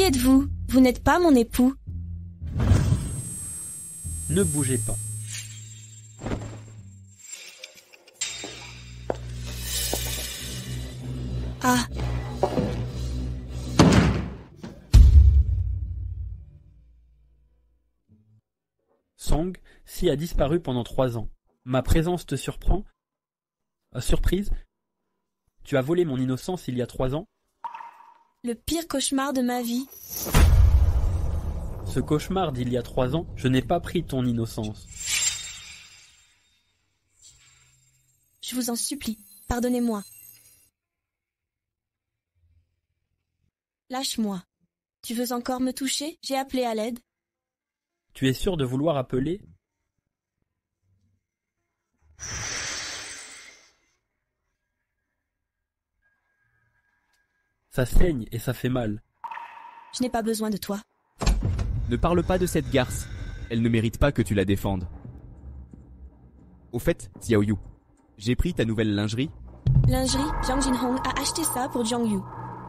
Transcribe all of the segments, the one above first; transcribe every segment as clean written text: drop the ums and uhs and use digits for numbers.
êtes-vous? Vous n'êtes pas mon époux. Ne bougez pas. Ah, Song, Si a disparu pendant 3 ans. Ma présence te surprend? Surprise? Tu as volé mon innocence il y a 3 ans? le pire cauchemar de ma vie. Ce cauchemar d'il y a 3 ans, je n'ai pas pris ton innocence. Je vous en supplie, pardonnez-moi. Lâche-moi. Tu veux encore me toucher? J'ai appelé à l'aide. Tu es sûr de vouloir appeler? Ça saigne et ça fait mal. Je n'ai pas besoin de toi. Ne parle pas de cette garce. Elle ne mérite pas que tu la défendes. Au fait, Xiao Yu, j'ai pris ta nouvelle lingerie. Lingerie, Jiang Jinhong a acheté ça pour Jiang Yu.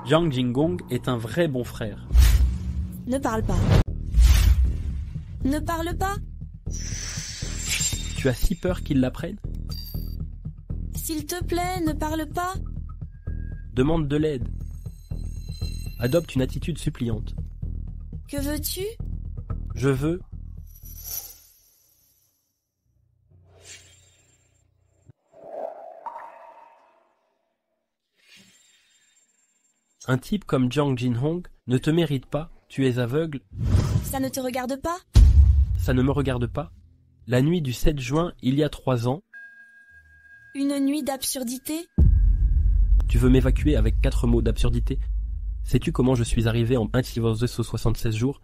Jiang Jingong est un vrai bon frère. Ne parle pas. Ne parle pas. Tu as si peur qu'il l'apprenne? S'il te plaît, ne parle pas. Demande de l'aide. Adopte une attitude suppliante. Que veux-tu? Je veux... Un type comme Jiang Jinhong ne te mérite pas, tu es aveugle, Ça ne te regarde pas? ça ne me regarde pas. La nuit du 7 juin, il y a 3 ans, Une nuit d'absurdité? tu veux m'évacuer avec 4 mots d'absurdité. Sais-tu comment je suis arrivé en 1,76 jours?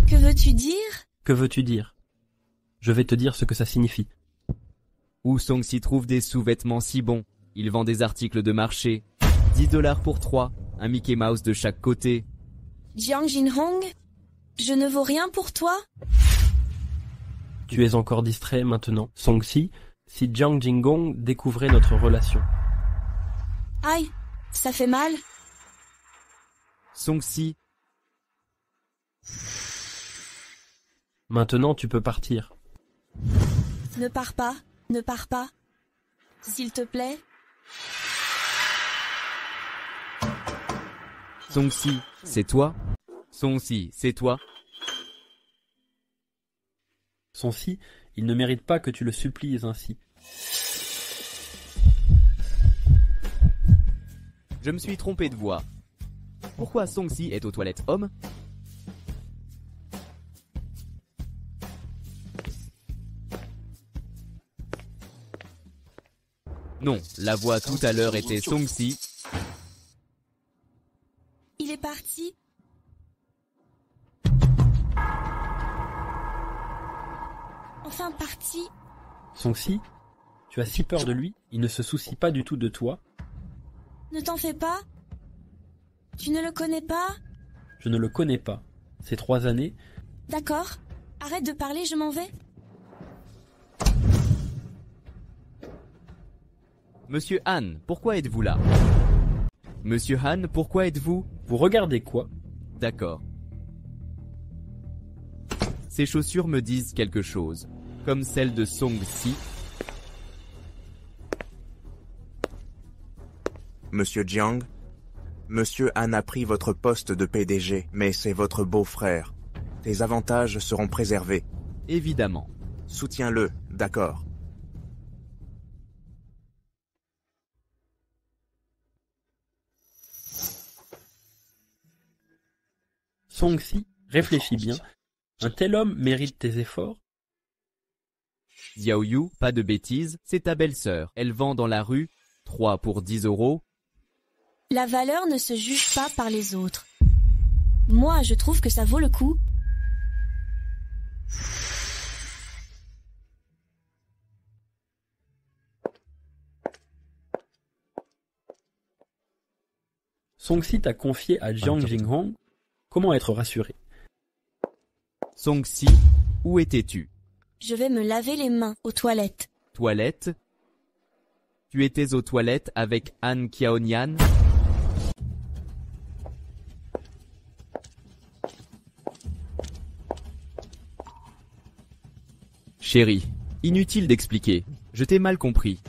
Que veux-tu dire? Que veux-tu dire? Je vais te dire ce que ça signifie. Où Song s'y trouve des sous-vêtements si bons. Il vend des articles de marché. 10 $ pour 3, un Mickey Mouse de chaque côté. Jiang Jinhong? Je ne vaux rien pour toi? Tu es encore distrait maintenant, Song-si, si Jiang Jingong découvrait notre relation. Aïe, ça fait mal. Song-si, Maintenant tu peux partir. Ne pars pas, ne pars pas. S'il te plaît. Song-si, c'est toi? Song-si, c'est toi? Son-si, il ne mérite pas que tu le supplies ainsi. Je me suis trompé de voix. Pourquoi Song-si est aux toilettes homme? Non, la voix tout à l'heure était Song-si. Il est parti. Enfin parti. Song-si, tu as si peur de lui, il ne se soucie pas du tout de toi. Ne t'en fais pas. Tu ne le connais pas? Je ne le connais pas. Ces 3 années, D'accord. Arrête de parler, je m'en vais. Monsieur Han, pourquoi êtes-vous là? Monsieur Han, pourquoi êtes-vous? vous regardez quoi? D'accord. Ces chaussures me disent quelque chose, comme celles de Song-si. Monsieur Jiang, Monsieur Han a pris votre poste de PDG, mais c'est votre beau-frère. Tes avantages seront préservés. Évidemment. Soutiens-le, d'accord. Song-si, réfléchis bien. Un tel homme mérite tes efforts? Xiao Yu, pas de bêtises, c'est ta belle-sœur. Elle vend dans la rue, 3 pour 10 €. La valeur ne se juge pas par les autres. Moi, je trouve que ça vaut le coup. Song-si t'a confié à Jiang Jinhong. Comment être rassuré? Song-si, où étais-tu? Je vais me laver les mains aux toilettes. Toilette? Tu étais aux toilettes avec Han Qiaonian? Chérie, inutile d'expliquer. Je t'ai mal compris.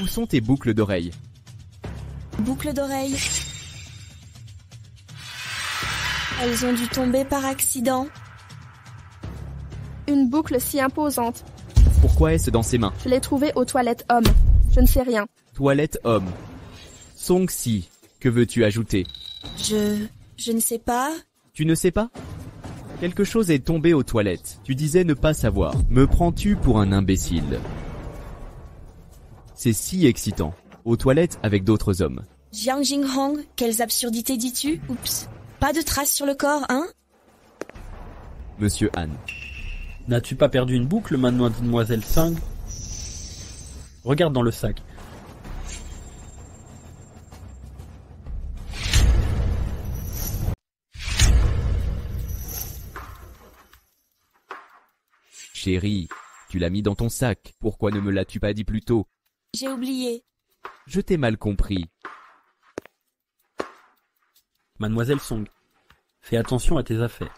Où sont tes boucles d'oreilles? Boucles d'oreilles. Elles ont dû tomber par accident. Une boucle si imposante. Pourquoi est-ce dans ses mains? Je l'ai trouvée aux toilettes hommes. Je ne sais rien. Toilette homme. Song-si, que veux-tu ajouter? Je ne sais pas. Tu ne sais pas? Quelque chose est tombé aux toilettes. Tu disais ne pas savoir. Me prends-tu pour un imbécile? C'est si excitant. Aux toilettes avec d'autres hommes. Jiang Jinghong, quelles absurdités dis-tu? Oups. Pas de traces sur le corps, hein? Monsieur Han. N'as-tu pas perdu une boucle, mademoiselle Tsang? Regarde dans le sac. Chérie, tu l'as mis dans ton sac. Pourquoi ne me l'as-tu pas dit plus tôt? J'ai oublié. Je t'ai mal compris. Mademoiselle Song, fais attention à tes affaires.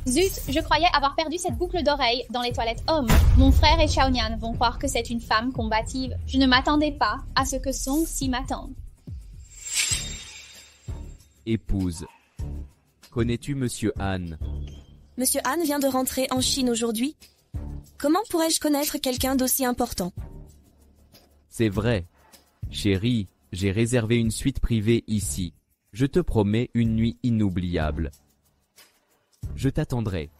Zut, je croyais avoir perdu cette boucle d'oreille dans les toilettes hommes. Mon frère et Xiaonian vont croire que c'est une femme combative. Je ne m'attendais pas à ce que Song-si m'attende. Épouse. Connais-tu Monsieur Han? Monsieur Han vient de rentrer en Chine aujourd'hui. Comment pourrais-je connaître quelqu'un d'aussi important? C'est vrai. Chérie, j'ai réservé une suite privée ici. Je te promets une nuit inoubliable. Je t'attendrai.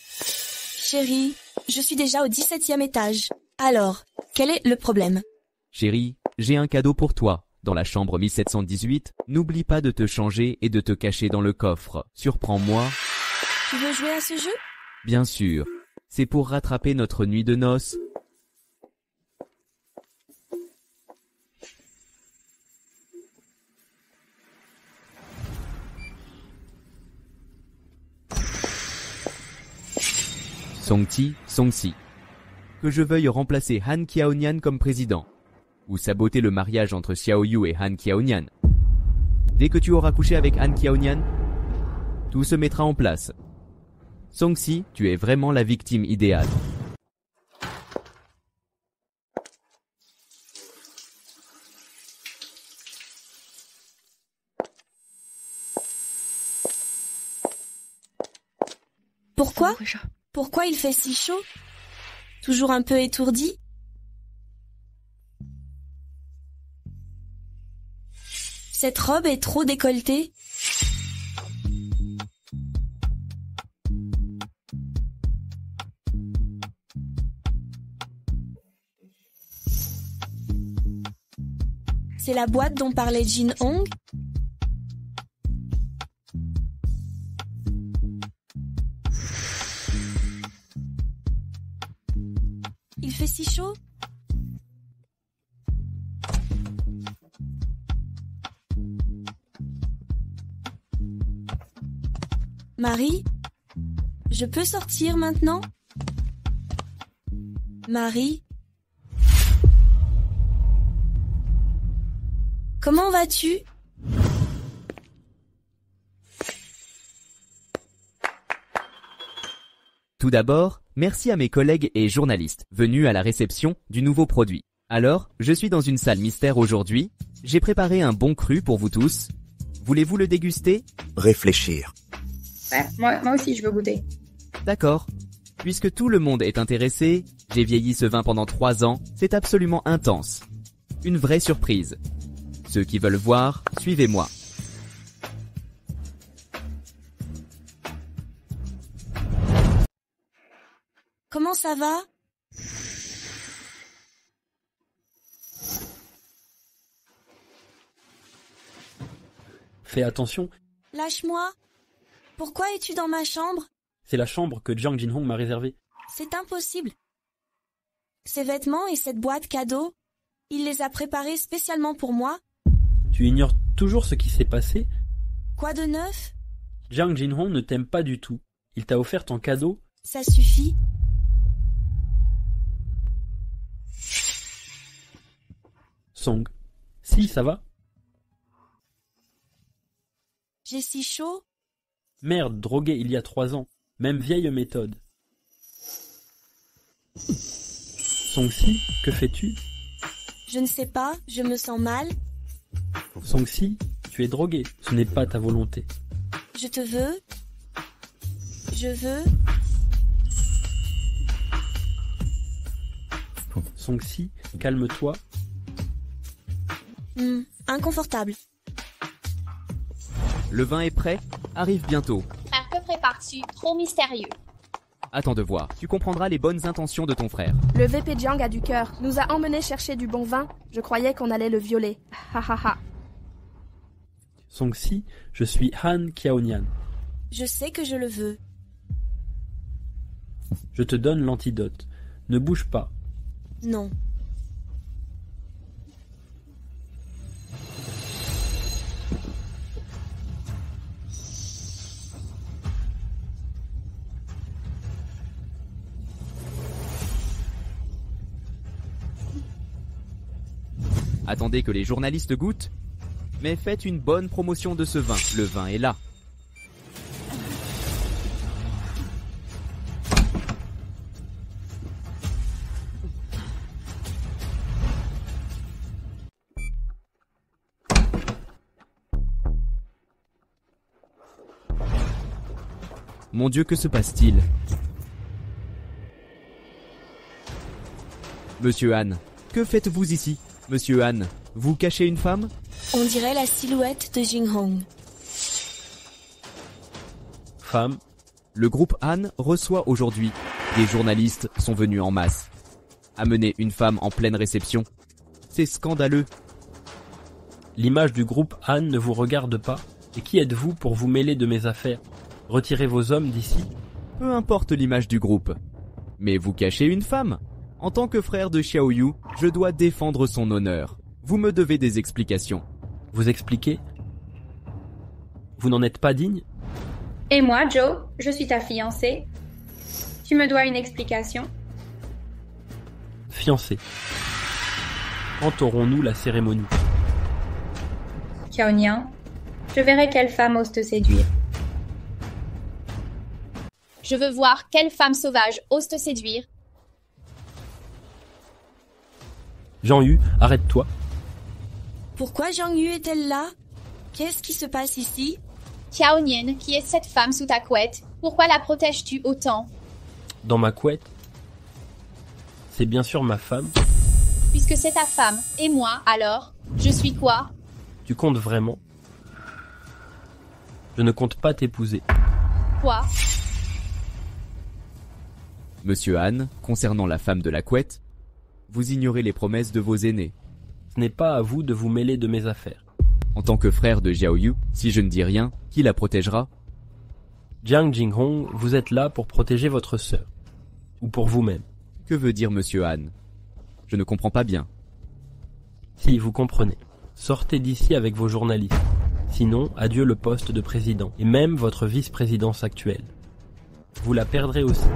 Chérie, je suis déjà au 17e étage. Alors, quel est le problème? Chérie, j'ai un cadeau pour toi. Dans la chambre 1718, n'oublie pas de te changer et de te cacher dans le coffre. Surprends-moi. Tu veux jouer à ce jeu? Bien sûr. C'est pour rattraper notre nuit de noces. Song-si. Que je veuille remplacer Han Qiaonian comme président. Ou saboter le mariage entre Xiao Yu et Han Qiaonian. Dès que tu auras couché avec Han Qiaonian, tout se mettra en place. Song-si, tu es vraiment la victime idéale. Pourquoi il fait si chaud? Toujours un peu étourdi? Cette robe est trop décolletée. C'est la boîte dont parlait Jin Hong? Il fait si chaud? Marie? Je peux sortir maintenant? Marie? Comment vas-tu? Tout d'abord, merci à mes collègues et journalistes venus à la réception du nouveau produit. Alors, je suis dans une salle mystère aujourd'hui. J'ai préparé un bon cru pour vous tous. Voulez-vous le déguster? Réfléchir. Ouais, moi aussi, je veux goûter. D'accord. Puisque tout le monde est intéressé, j'ai vieilli ce vin pendant 3 ans, c'est absolument intense. Une vraie surprise. Ceux qui veulent voir, suivez-moi. Comment ça va? Fais attention, Lâche-moi. Pourquoi es-tu dans ma chambre? c'est la chambre que Jiang Jinhong m'a réservée. C'est impossible. Ces vêtements et cette boîte cadeau, il les a préparés spécialement pour moi. Tu ignores toujours ce qui s'est passé? Quoi de neuf? Jiang Jinhong ne t'aime pas du tout. Il t'a offert ton cadeau. Ça suffit. Song. Si, ça va? J'ai si chaud. Merde, drogué il y a 3 ans. Même vieille méthode. Song-si, que fais-tu? Je ne sais pas, je me sens mal. Song-si, tu es drogué. Ce n'est pas ta volonté. Je te veux. Je veux. Song-si, calme-toi. Inconfortable. Le vin est prêt, arrive bientôt. Frère, que prépares-tu? Trop mystérieux. Attends de voir, tu comprendras les bonnes intentions de ton frère. Le VP Jiang a du cœur. Nous a emmenés chercher du bon vin. Je croyais qu'on allait le violer. Ha ha ha. Song-si, je suis Han Kiaonian. Je sais que je le veux. Je te donne l'antidote. Ne bouge pas. Non. Attendez que les journalistes goûtent. Mais faites une bonne promotion de ce vin. Le vin est là. Mon Dieu, que se passe-t-il? Monsieur Han, que faites-vous ici? Monsieur Han, vous cachez une femme? On dirait la silhouette de Jing Hong. Femme, Le groupe Han reçoit aujourd'hui. Des journalistes sont venus en masse. Amener une femme en pleine réception, c'est scandaleux. l'image du groupe Han ne vous regarde pas. Et qui êtes-vous pour vous mêler de mes affaires? Retirez vos hommes d'ici. Peu importe l'image du groupe. Mais vous cachez une femme. En tant que frère de Xiaoyu, je dois défendre son honneur. Vous me devez des explications. Vous expliquez? Vous n'en êtes pas digne? Et moi, Joe, je suis ta fiancée. Tu me dois une explication. Fiancé. Quand aurons-nous la cérémonie? Kiaonian, je verrai quelle femme ose te séduire. Je veux voir quelle femme sauvage ose te séduire. Jean-Yu, arrête-toi. Pourquoi Zhang Yu est-elle là? Qu'est-ce qui se passe ici? Kiaonian, qui est cette femme sous ta couette? Pourquoi la protèges-tu autant? Dans ma couette? C'est bien sûr ma femme. Puisque c'est ta femme, et moi, alors? Je suis quoi? Tu comptes vraiment? Je ne compte pas t'épouser. Quoi? Monsieur Han, concernant la femme de la couette, vous ignorez les promesses de vos aînés. Ce n'est pas à vous de vous mêler de mes affaires. En tant que frère de Xiaoyu, si je ne dis rien, qui la protégera? Jiang Jinghong, vous êtes là pour protéger votre sœur. Ou pour vous-même. Que veut dire Monsieur Han? Je ne comprends pas bien. Si, vous comprenez. Sortez d'ici avec vos journalistes. Sinon, adieu le poste de président, et même votre vice-présidence actuelle. Vous la perdrez aussi.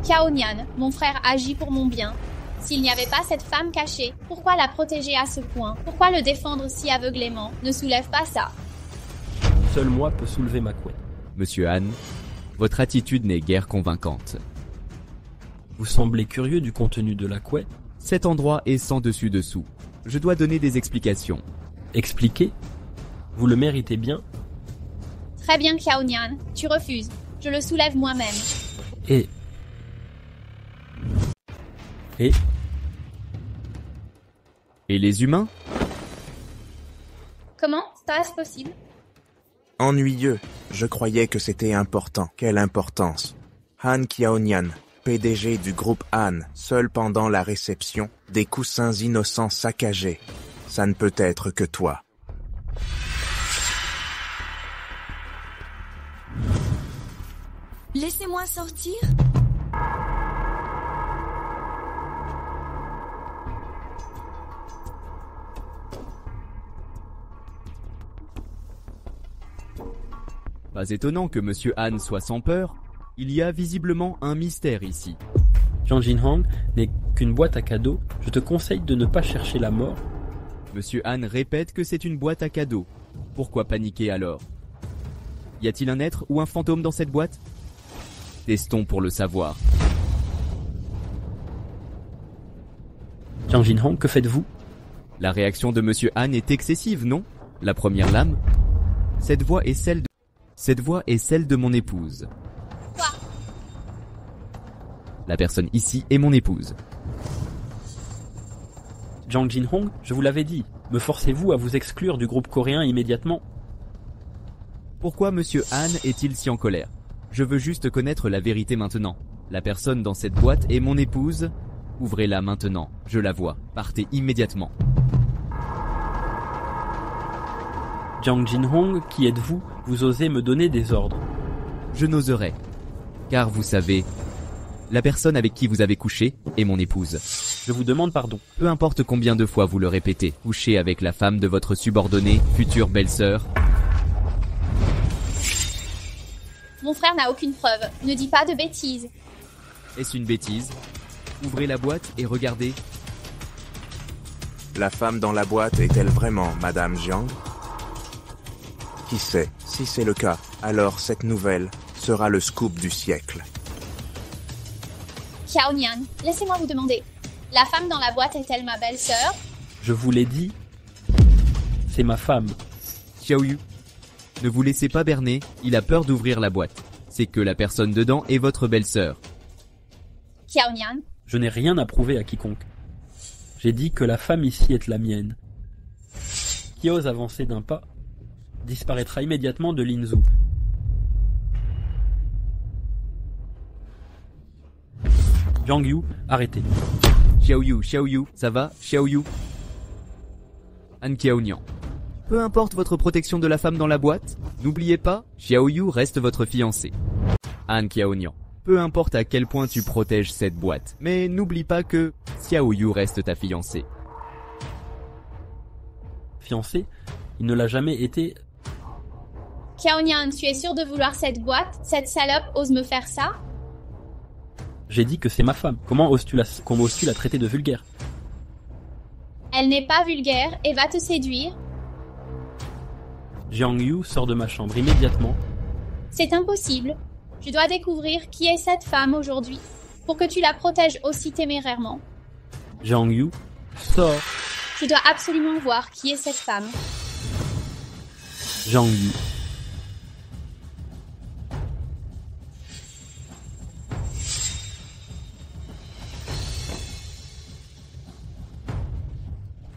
Kiaonian, mon frère agit pour mon bien. S'il n'y avait pas cette femme cachée, pourquoi la protéger à ce point? Pourquoi le défendre si aveuglément? Ne soulève pas ça. Seul moi peux soulever ma couette. Monsieur Han, votre attitude n'est guère convaincante. Vous semblez curieux du contenu de la couette. Cet endroit est sans dessus-dessous. Je dois donner des explications. Expliquez. Vous le méritez bien. Très bien, Kiaonian, tu refuses. Je le soulève moi-même. Et les humains? Comment? Ça est-ce possible? Ennuyeux. Je croyais que c'était important. Quelle importance. Han Kiaonian, PDG du groupe Han, seul pendant la réception, des coussins innocents saccagés. Ça ne peut être que toi. Laissez-moi sortir. Pas étonnant que Monsieur Han soit sans peur. Il y a visiblement un mystère ici. Jiang Jinghong n'est qu'une boîte à cadeaux. Je te conseille de ne pas chercher la mort. Monsieur Han répète que c'est une boîte à cadeaux. Pourquoi paniquer alors? Y a-t-il un être ou un fantôme dans cette boîte? Testons pour le savoir. Jiang Jinhong, que faites-vous? La réaction de Monsieur Han est excessive, non? La première lame. Cette voix est celle de mon épouse. Quoi? La personne ici est mon épouse. Jiang Jinhong, je vous l'avais dit, me forcez-vous à vous exclure du groupe coréen immédiatement? Pourquoi Monsieur Han est-il si en colère? Je veux juste connaître la vérité maintenant. La personne dans cette boîte est mon épouse. Ouvrez-la maintenant, je la vois. Partez immédiatement. Jiang Jinhong, qui êtes-vous? Vous osez me donner des ordres? Je n'oserais. Car vous savez, la personne avec qui vous avez couché est mon épouse. Je vous demande pardon. Peu importe combien de fois vous le répétez, coucher avec la femme de votre subordonnée, future belle-sœur. Mon frère n'a aucune preuve. Ne dis pas de bêtises. Est-ce une bêtise? Ouvrez la boîte et regardez. La femme dans la boîte est-elle vraiment Madame Jiang? Qui sait, si c'est le cas, alors cette nouvelle sera le scoop du siècle. Xiao Nian, laissez-moi vous demander. La femme dans la boîte est-elle ma belle-sœur? Je vous l'ai dit, c'est ma femme. Xiaoyu, ne vous laissez pas berner, il a peur d'ouvrir la boîte. C'est que la personne dedans est votre belle-sœur. Xiao Nian, Je n'ai rien à prouver à quiconque. J'ai dit que la femme ici est la mienne. Qui ose avancer d'un pas disparaîtra immédiatement de Linzhou. Jiang Yu, arrêtez. Xiaoyu, ça va? Xiaoyu. Han Kiaonian. Peu importe votre protection de la femme dans la boîte, n'oubliez pas, Xiaoyu reste votre fiancé. Han Kiaonian. Peu importe à quel point tu protèges cette boîte, mais n'oublie pas que Xiaoyu reste ta fiancée. Fiancé, il ne l'a jamais été. Xiao Nian, tu es sûr de vouloir cette boîte? Cette salope ose me faire ça? J'ai dit que c'est ma femme. Comment oses-tu la traiter de vulgaire? Elle n'est pas vulgaire et va te séduire. Jiang Yu sort de ma chambre immédiatement. C'est impossible. Je dois découvrir qui est cette femme aujourd'hui pour que tu la protèges aussi témérairement. Jiang Yu sort. Je dois absolument voir qui est cette femme. Jiang Yu.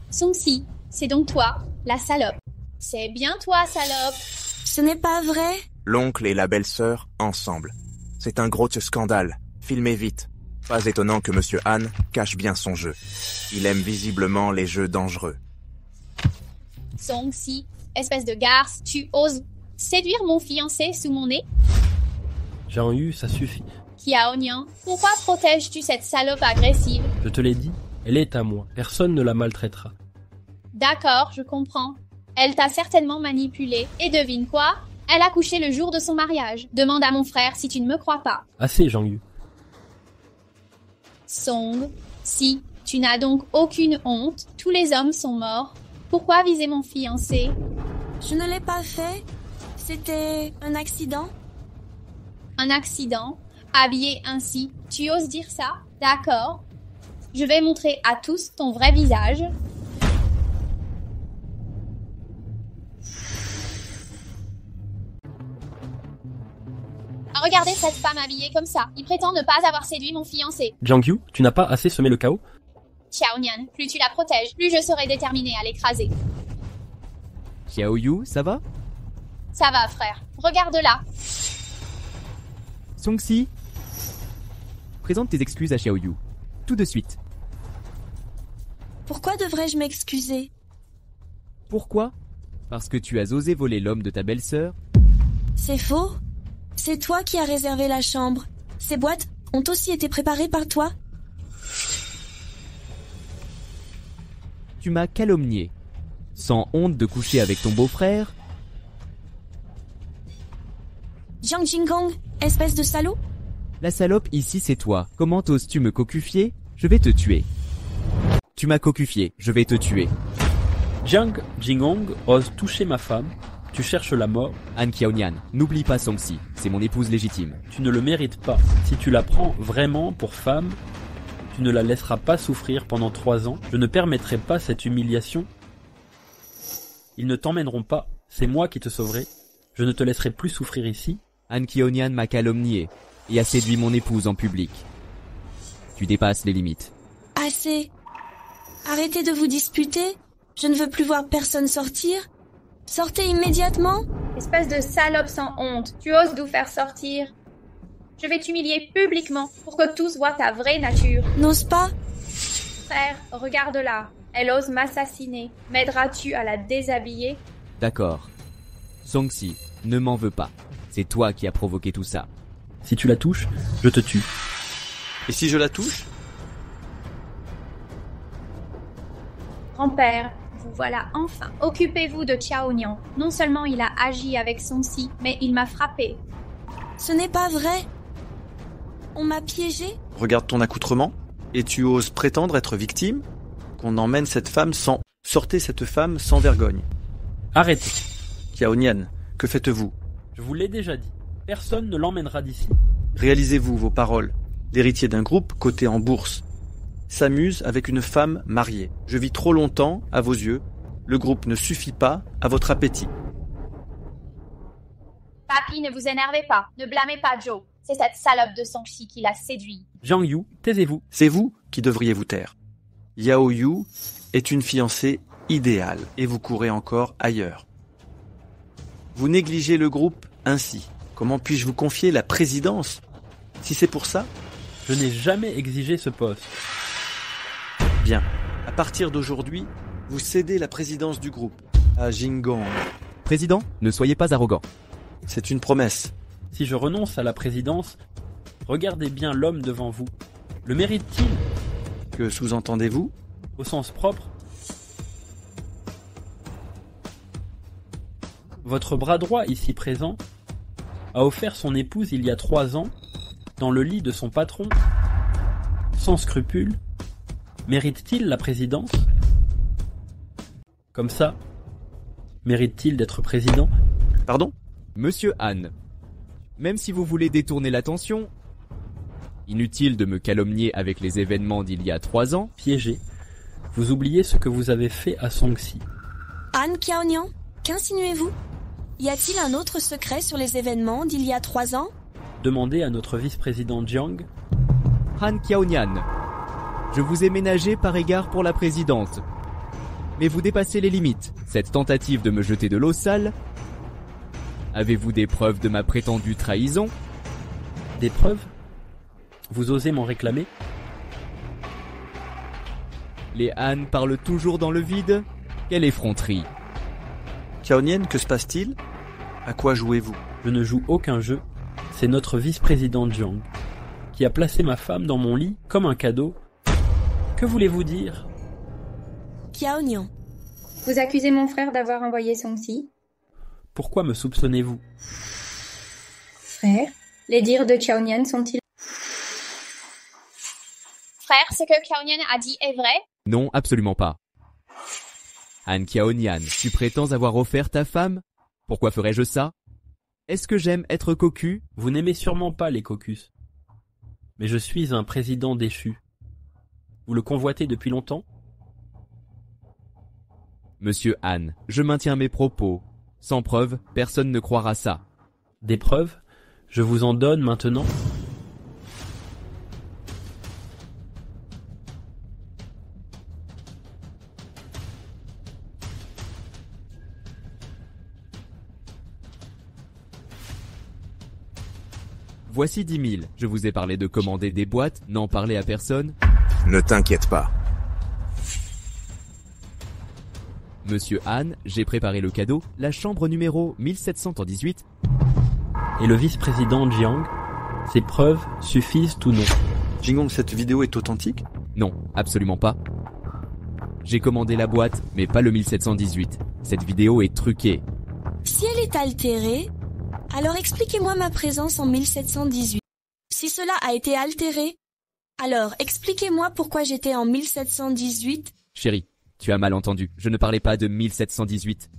Song-si, c'est donc toi, la salope. C'est bien toi, salope. Ce n'est pas vrai? L'oncle et la belle-sœur ensemble. C'est un gros scandale. Filmez vite. Pas étonnant que Monsieur Han cache bien son jeu. Il aime visiblement les jeux dangereux. Song-si, espèce de garce, tu oses séduire mon fiancé sous mon nez? Jiang Yu, ça suffit. Xiao Nian, pourquoi protèges-tu cette salope agressive? Je te l'ai dit, elle est à moi. Personne ne la maltraitera. D'accord, je comprends. Elle t'a certainement manipulé. Et devine quoi? Elle a couché le jour de son mariage. Demande à mon frère si tu ne me crois pas. Assez, Jiang Yu. Song, si tu n'as donc aucune honte, tous les hommes sont morts. Pourquoi viser mon fiancé? Je ne l'ai pas fait. C'était un accident. Un accident? Habillé ainsi, tu oses dire ça? D'accord. Je vais montrer à tous ton vrai visage. Regardez cette femme habillée comme ça. Il prétend ne pas avoir séduit mon fiancé. Jiang Yu, tu n'as pas assez semé le chaos? Xiao Nian, plus tu la protèges, plus je serai déterminée à l'écraser. Xiaoyu, ça va? Ça va, frère. Regarde-la. Song-si, présente tes excuses à Xiaoyu. Tout de suite. Pourquoi devrais-je m'excuser? Pourquoi? Parce que tu as osé voler l'homme de ta belle-sœur? C'est faux. C'est toi qui as réservé la chambre. Ces boîtes ont aussi été préparées par toi. Tu m'as calomnié. Sans honte de coucher avec ton beau-frère? Jiang Jinhong, espèce de salaud. La salope ici c'est toi. Comment oses-tu me cocufier? Je vais te tuer. Tu m'as cocufié, je vais te tuer. Jiang Jinhong ose toucher ma femme. Tu cherches la mort. Han Kiaonian, n'oublie pas Songsi, c'est mon épouse légitime. Tu ne le mérites pas. Si tu la prends vraiment pour femme, tu ne la laisseras pas souffrir pendant 3 ans. Je ne permettrai pas cette humiliation. Ils ne t'emmèneront pas. C'est moi qui te sauverai. Je ne te laisserai plus souffrir ici. Han Kiaonian m'a calomnié et a séduit mon épouse en public. Tu dépasses les limites. Assez. Arrêtez de vous disputer. Je ne veux plus voir personne sortir. Sortez immédiatement. Espèce de salope sans honte, tu oses nous faire sortir. Je vais t'humilier publiquement pour que tous voient ta vraie nature. N'ose pas. Frère, regarde-la. Elle ose m'assassiner. M'aideras-tu à la déshabiller? D'accord. Songsi, ne m'en veux pas. C'est toi qui as provoqué tout ça. Si tu la touches, je te tue. Et si je la touche? Grand-père, vous voilà enfin. Occupez-vous de Xiaonian. Non seulement il a agi avec Songsi, mais il m'a frappé. Ce n'est pas vrai. On m'a piégé. Regarde ton accoutrement. Et tu oses prétendre être victime? Qu'on emmène cette femme sans... Sortez cette femme sans vergogne. Arrêtez. Xiaonian, que faites-vous? Je vous l'ai déjà dit. Personne ne l'emmènera d'ici. Réalisez-vous vos paroles. L'héritier d'un groupe coté en bourse s'amuse avec une femme mariée. Je vis trop longtemps à vos yeux. Le groupe ne suffit pas à votre appétit. Papi, ne vous énervez pas. Ne blâmez pas Joe. C'est cette salope de Songsi qui l'a séduit. Jiang Yu, taisez-vous. C'est vous qui devriez vous taire. Yao Yu est une fiancée idéale et vous courez encore ailleurs. Vous négligez le groupe ainsi. Comment puis-je vous confier la présidence? Si c'est pour ça? Je n'ai jamais exigé ce poste. Bien. À partir d'aujourd'hui, vous cédez la présidence du groupe à Jingong. Président, ne soyez pas arrogant. C'est une promesse. Si je renonce à la présidence, regardez bien l'homme devant vous. Le mérite-t-il? Que sous-entendez-vous? Au sens propre? Votre bras droit ici présent a offert son épouse il y a 3 ans dans le lit de son patron, sans scrupule. Mérite-t-il la présidence? Comme ça, mérite-t-il d'être président? Pardon? Monsieur Han, même si vous voulez détourner l'attention, inutile de me calomnier avec les événements d'il y a 3 ans. Piégé, vous oubliez ce que vous avez fait à Songsi. Han Kiaonian, qu'insinuez-vous? Y a-t-il un autre secret sur les événements d'il y a 3 ans? Demandez à notre vice-président Jiang. Han Kiaonian, je vous ai ménagé par égard pour la présidente. Mais vous dépassez les limites. Cette tentative de me jeter de l'eau sale. Avez-vous des preuves de ma prétendue trahison? Des preuves? Vous osez m'en réclamer? Les Han parlent toujours dans le vide? Quelle effronterie! Xiaonian, que se passe-t-il? À quoi jouez-vous? Je ne joue aucun jeu. C'est notre vice-président Jiang qui a placé ma femme dans mon lit comme un cadeau. Que voulez-vous dire? Kiaonian. Vous accusez mon frère d'avoir envoyé Songsi? Pourquoi me soupçonnez-vous? Frère, les dires de Xiaonian sont-ils... Frère, ce que Xiaonian a dit est vrai? Non, absolument pas. Han Kiaonian, tu prétends avoir offert ta femme? Pourquoi ferais-je ça? Est-ce que j'aime être cocu? Vous n'aimez sûrement pas les cocus. Mais je suis un président déchu. Vous le convoitez depuis longtemps? Monsieur Han, je maintiens mes propos. Sans preuve, personne ne croira ça. Des preuves? Je vous en donne maintenant. Voici 10 000. Je vous ai parlé de commander des boîtes, n'en parlez à personne. Ne t'inquiète pas. Monsieur Han, j'ai préparé le cadeau, la chambre numéro 1718. Et le vice-président Jiang, ces preuves suffisent ou non? Jingong, cette vidéo est authentique? Non, absolument pas. J'ai commandé la boîte, mais pas le 1718. Cette vidéo est truquée. Si elle est altérée, alors expliquez-moi ma présence en 1718. Si cela a été altéré, alors expliquez-moi pourquoi j'étais en 1718. Chérie, tu as mal entendu. Je ne parlais pas de 1718.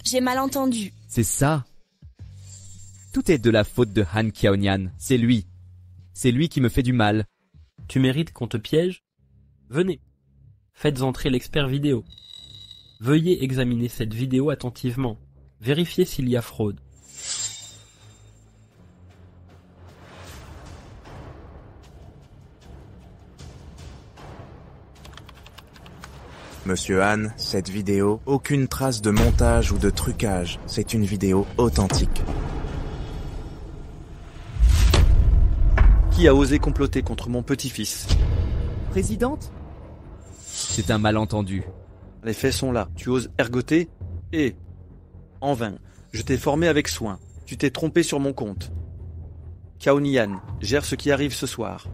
J'ai mal entendu. C'est ça. Tout est de la faute de Han Xiaonian. C'est lui. C'est lui qui me fait du mal. Tu mérites qu'on te piège? Venez. Faites entrer l'expert vidéo. Veuillez examiner cette vidéo attentivement. Vérifiez s'il y a fraude. Monsieur Han, cette vidéo, aucune trace de montage ou de trucage. C'est une vidéo authentique. Qui a osé comploter contre mon petit-fils? Présidente? C'est un malentendu. Les faits sont là. Tu oses ergoter? Et en vain. Je t'ai formé avec soin. Tu t'es trompé sur mon compte. Xiaonian, gère ce qui arrive ce soir.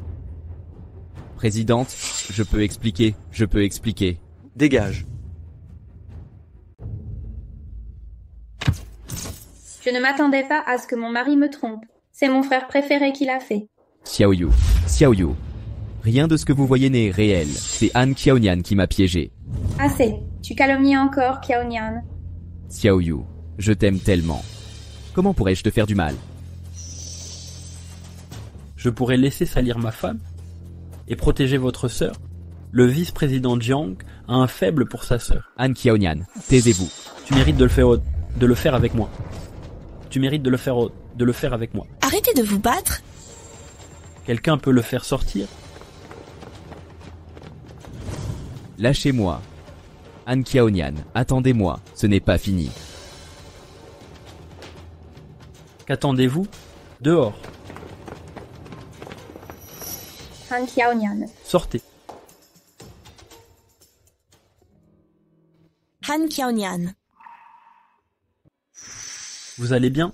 Présidente, je peux expliquer. Dégage. Je ne m'attendais pas à ce que mon mari me trompe. C'est mon frère préféré qui l'a fait. Xiaoyu. Rien de ce que vous voyez n'est réel. C'est Han Xiaonian qui m'a piégé. Assez. Tu calomnies encore, Xiaonian. Xiaoyu, je t'aime tellement. Comment pourrais-je te faire du mal? Je pourrais laisser salir ma femme et protéger votre sœur. Le vice-président Jiang a un faible pour sa sœur. Han Xiaonian, taisez-vous. Tu mérites de le faire avec moi. Tu mérites de le faire avec moi. Arrêtez de vous battre. Quelqu'un peut le faire sortir? Lâchez-moi. Han Xiaonian, attendez-moi, ce n'est pas fini. Qu'attendez-vous? Dehors. Han Xiaonian. Sortez. Han Xiaonian. Vous allez bien?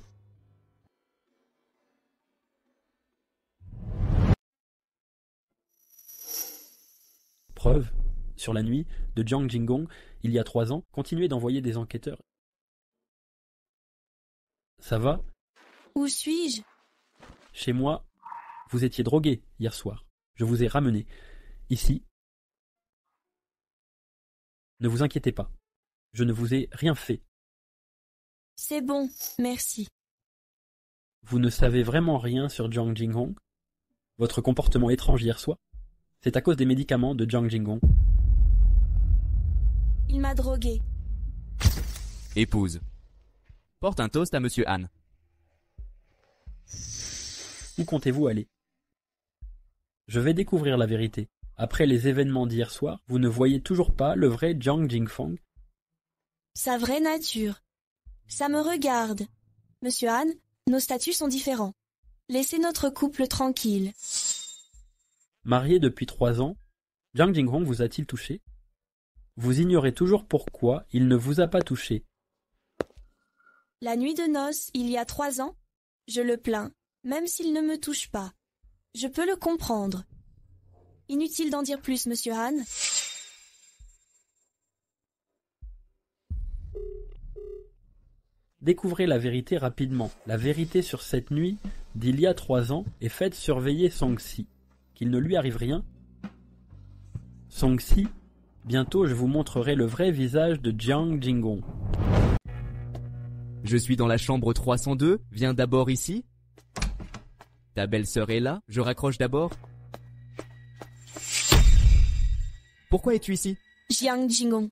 Preuve, sur la nuit de Jiang Jinggong, il y a 3 ans, continuez d'envoyer des enquêteurs. Ça va? Où suis-je? Chez moi, vous étiez drogué hier soir. Je vous ai ramené. Ici. Ne vous inquiétez pas. Je ne vous ai rien fait. C'est bon, merci. Vous ne savez vraiment rien sur Jiang Jinggong? Votre comportement étrange hier soir? C'est à cause des médicaments de Jiang Jinggong. Il m'a drogué. Épouse. Porte un toast à Monsieur Han. Où comptez-vous aller? Je vais découvrir la vérité. Après les événements d'hier soir, vous ne voyez toujours pas le vrai Jiang Jingfang? Sa vraie nature. Ça me regarde. Monsieur Han, nos statuts sont différents. Laissez notre couple tranquille. Marié depuis 3 ans, Jiang Jinghong vous a-t-il touché? Vous ignorez toujours pourquoi il ne vous a pas touché. La nuit de noces, il y a 3 ans, je le plains, même s'il ne me touche pas. Je peux le comprendre. Inutile d'en dire plus, Monsieur Han. Découvrez la vérité rapidement. La vérité sur cette nuit d'il y a 3 ans et faites surveiller Song-si. Qu'il ne lui arrive rien. Song-si, bientôt je vous montrerai le vrai visage de Jiang Jinggong. Je suis dans la chambre 302, viens d'abord ici. Ta belle-sœur est là, je raccroche d'abord. Pourquoi es-tu ici? Jiang Jinggong,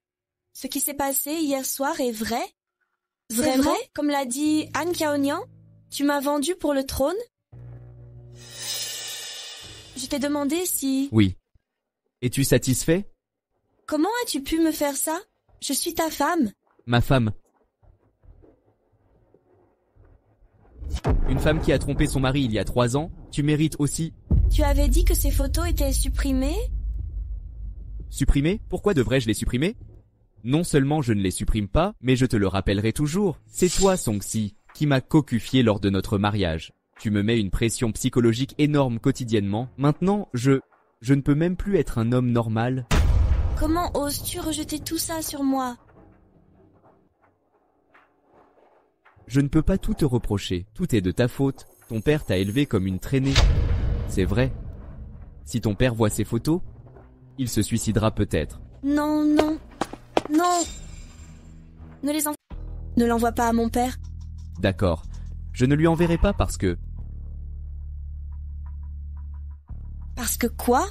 ce qui s'est passé hier soir est vrai? Vraiment? Comme l'a dit Han Xiaonian, tu m'as vendu pour le trône? Je t'ai demandé si... Oui. Es-tu satisfait? Comment as-tu pu me faire ça? Je suis ta femme. Ma femme. Une femme qui a trompé son mari il y a 3 ans, tu mérites aussi... Tu avais dit que ces photos étaient supprimées? Supprimées? Pourquoi devrais-je les supprimer? Non seulement je ne les supprime pas, mais je te le rappellerai toujours. C'est toi, Song-si, qui m'as cocufié lors de notre mariage. Tu me mets une pression psychologique énorme quotidiennement. Maintenant, je ne peux même plus être un homme normal. Comment oses-tu rejeter tout ça sur moi? Je ne peux pas tout te reprocher. Tout est de ta faute. Ton père t'a élevé comme une traînée. C'est vrai. Si ton père voit ces photos, il se suicidera peut-être. Non, non, non. Ne les en... Ne l'envoie pas à mon père. D'accord. Je ne lui enverrai pas parce que... Parce que quoi?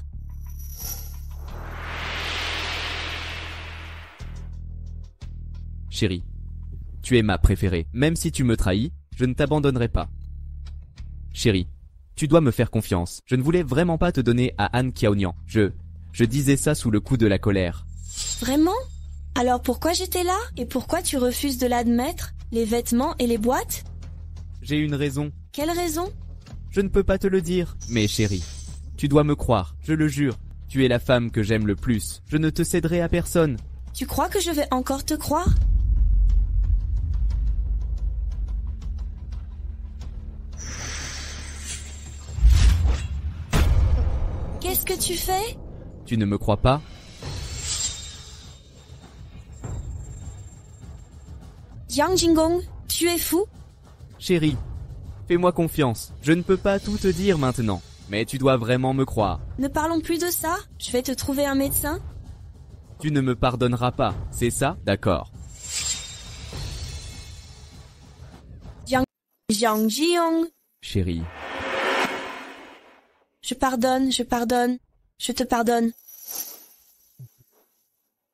Chérie, tu es ma préférée. Même si tu me trahis, je ne t'abandonnerai pas. Chérie, tu dois me faire confiance. Je ne voulais vraiment pas te donner à Han Kiaonian. Je disais ça sous le coup de la colère. Vraiment? Alors pourquoi j'étais là? Et pourquoi tu refuses de l'admettre? Les vêtements et les boîtes? J'ai une raison. Quelle raison? Je ne peux pas te le dire. Mais chérie, tu dois me croire, je le jure. Tu es la femme que j'aime le plus. Je ne te céderai à personne. Tu crois que je vais encore te croire? Qu'est-ce que tu fais? Tu ne me crois pas? Jiang Jinggong, tu es fou? Chérie, fais-moi confiance. Je ne peux pas tout te dire maintenant. Mais tu dois vraiment me croire. Ne parlons plus de ça. Je vais te trouver un médecin. Tu ne me pardonneras pas, c'est ça? D'accord. Jiang Jiong. Chérie. Je pardonne. Je te pardonne.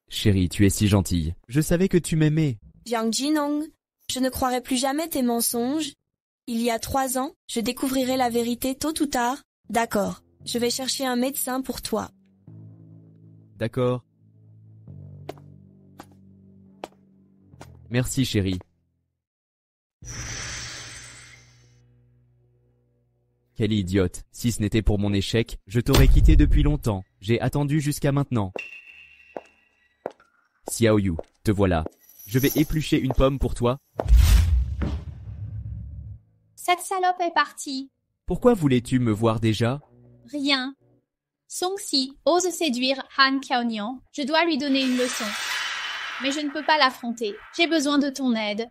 Chérie, tu es si gentille. Je savais que tu m'aimais. Jiang Jinong, je ne croirai plus jamais tes mensonges. Il y a 3 ans, je découvrirai la vérité tôt ou tard. D'accord, je vais chercher un médecin pour toi. D'accord. Merci, chérie. Quelle idiote. Si ce n'était pour mon échec, je t'aurais quitté depuis longtemps. J'ai attendu jusqu'à maintenant. Xiao Yu, te voilà. Je vais éplucher une pomme pour toi. Cette salope est partie. Pourquoi voulais-tu me voir déjà? Rien. Song-si ose séduire Han Kiaonian. Je dois lui donner une leçon. Mais je ne peux pas l'affronter. J'ai besoin de ton aide.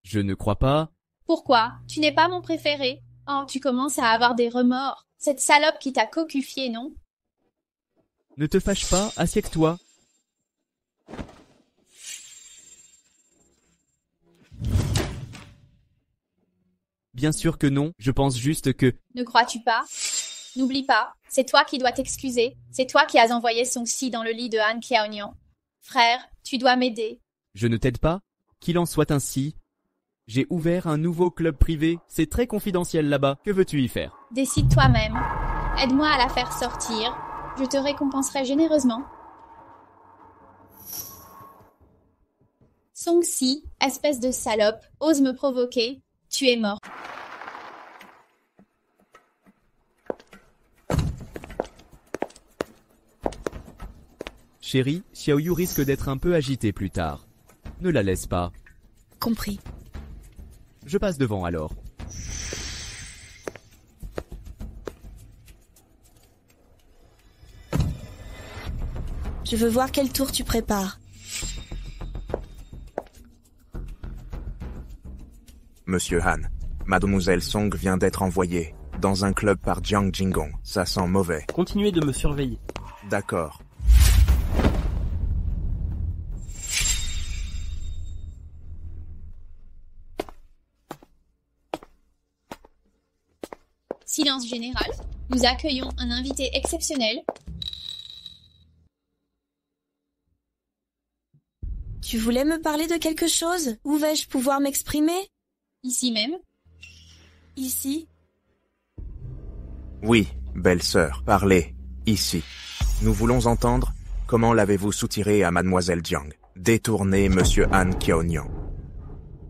Je ne crois pas. Pourquoi? Tu n'es pas mon préféré. Oh, tu commences à avoir des remords. Cette salope qui t'a cocufié, non? Ne te fâche pas, assieds-toi. Bien sûr que non, je pense juste que... Ne crois-tu pas? N'oublie pas, c'est toi qui dois t'excuser. C'est toi qui as envoyé Song-si dans le lit de Han Kiaonian. Frère, tu dois m'aider. Je ne t'aide pas? Qu'il en soit ainsi. J'ai ouvert un nouveau club privé, c'est très confidentiel là-bas. Que veux-tu y faire? Décide toi-même. Aide-moi à la faire sortir. Je te récompenserai généreusement. Song-si, espèce de salope, ose me provoquer. Tu es mort. Chérie, Xiao Yu risque d'être un peu agitée plus tard. Ne la laisse pas. Compris. Je passe devant alors. Je veux voir quel tour tu prépares. Monsieur Han, Mademoiselle Song vient d'être envoyée dans un club par Jiang Jinggong. Ça sent mauvais. Continuez de me surveiller. D'accord. Silence général. Nous accueillons un invité exceptionnel. Tu voulais me parler de quelque chose? Où vais-je pouvoir m'exprimer? Ici même. Ici? Oui, belle sœur, parlez, ici. Nous voulons entendre comment l'avez-vous soutiré à Mademoiselle Jiang, détourné Monsieur Han Kiaonian.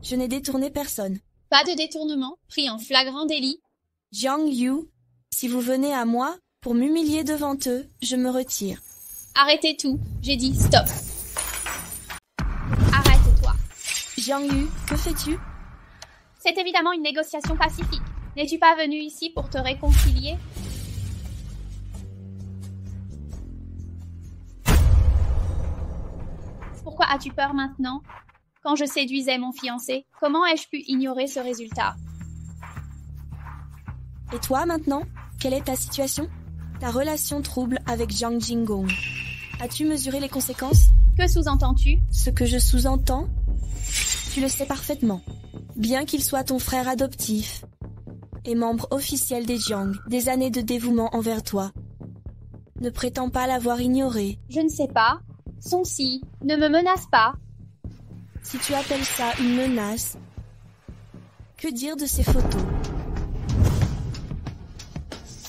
Je n'ai détourné personne. Pas de détournement, pris en flagrant délit. Jiang Yu, si vous venez à moi pour m'humilier devant eux, je me retire. Arrêtez tout. J'ai dit stop. Arrête-toi. Jiang Yu, que fais-tu? C'est évidemment une négociation pacifique. N'es-tu pas venu ici pour te réconcilier? Pourquoi as-tu peur maintenant? Quand je séduisais mon fiancé, comment ai-je pu ignorer ce résultat? Et toi maintenant? Quelle est ta situation? Ta relation trouble avec Jiang Jinggong. As-tu mesuré les conséquences? Que sous-entends-tu? Ce que je sous-entends, tu le sais parfaitement. Bien qu'il soit ton frère adoptif et membre officiel des Jiang, des années de dévouement envers toi, ne prétends pas l'avoir ignoré. Je ne sais pas. Song-si, ne me menace pas. Si tu appelles ça une menace, que dire de ces photos?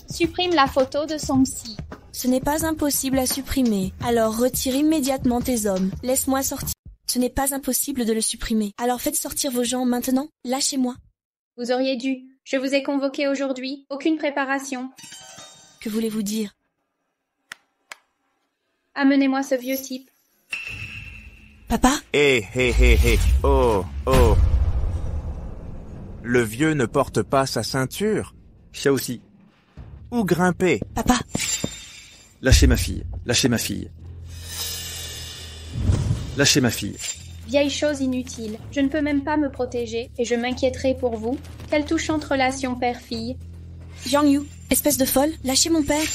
Supprime la photo de Song-si. Ce n'est pas impossible à supprimer. Alors retire immédiatement tes hommes. Laisse-moi sortir. Ce n'est pas impossible de le supprimer. Alors faites sortir vos gens maintenant. Lâchez-moi. Vous auriez dû. Je vous ai convoqué aujourd'hui. Aucune préparation. Que voulez-vous dire? Amenez-moi ce vieux type. Papa? Hé, hé, hé, hé. Oh, oh. Le vieux ne porte pas sa ceinture. Xiaoxi, Où grimper? Papa? lâchez ma fille. Lâchez ma fille. Lâchez ma fille. Vieille chose inutile. Je ne peux même pas me protéger et je m'inquiéterai pour vous. Quelle touchante relation père-fille. Jiang Yu, espèce de folle, lâchez mon père.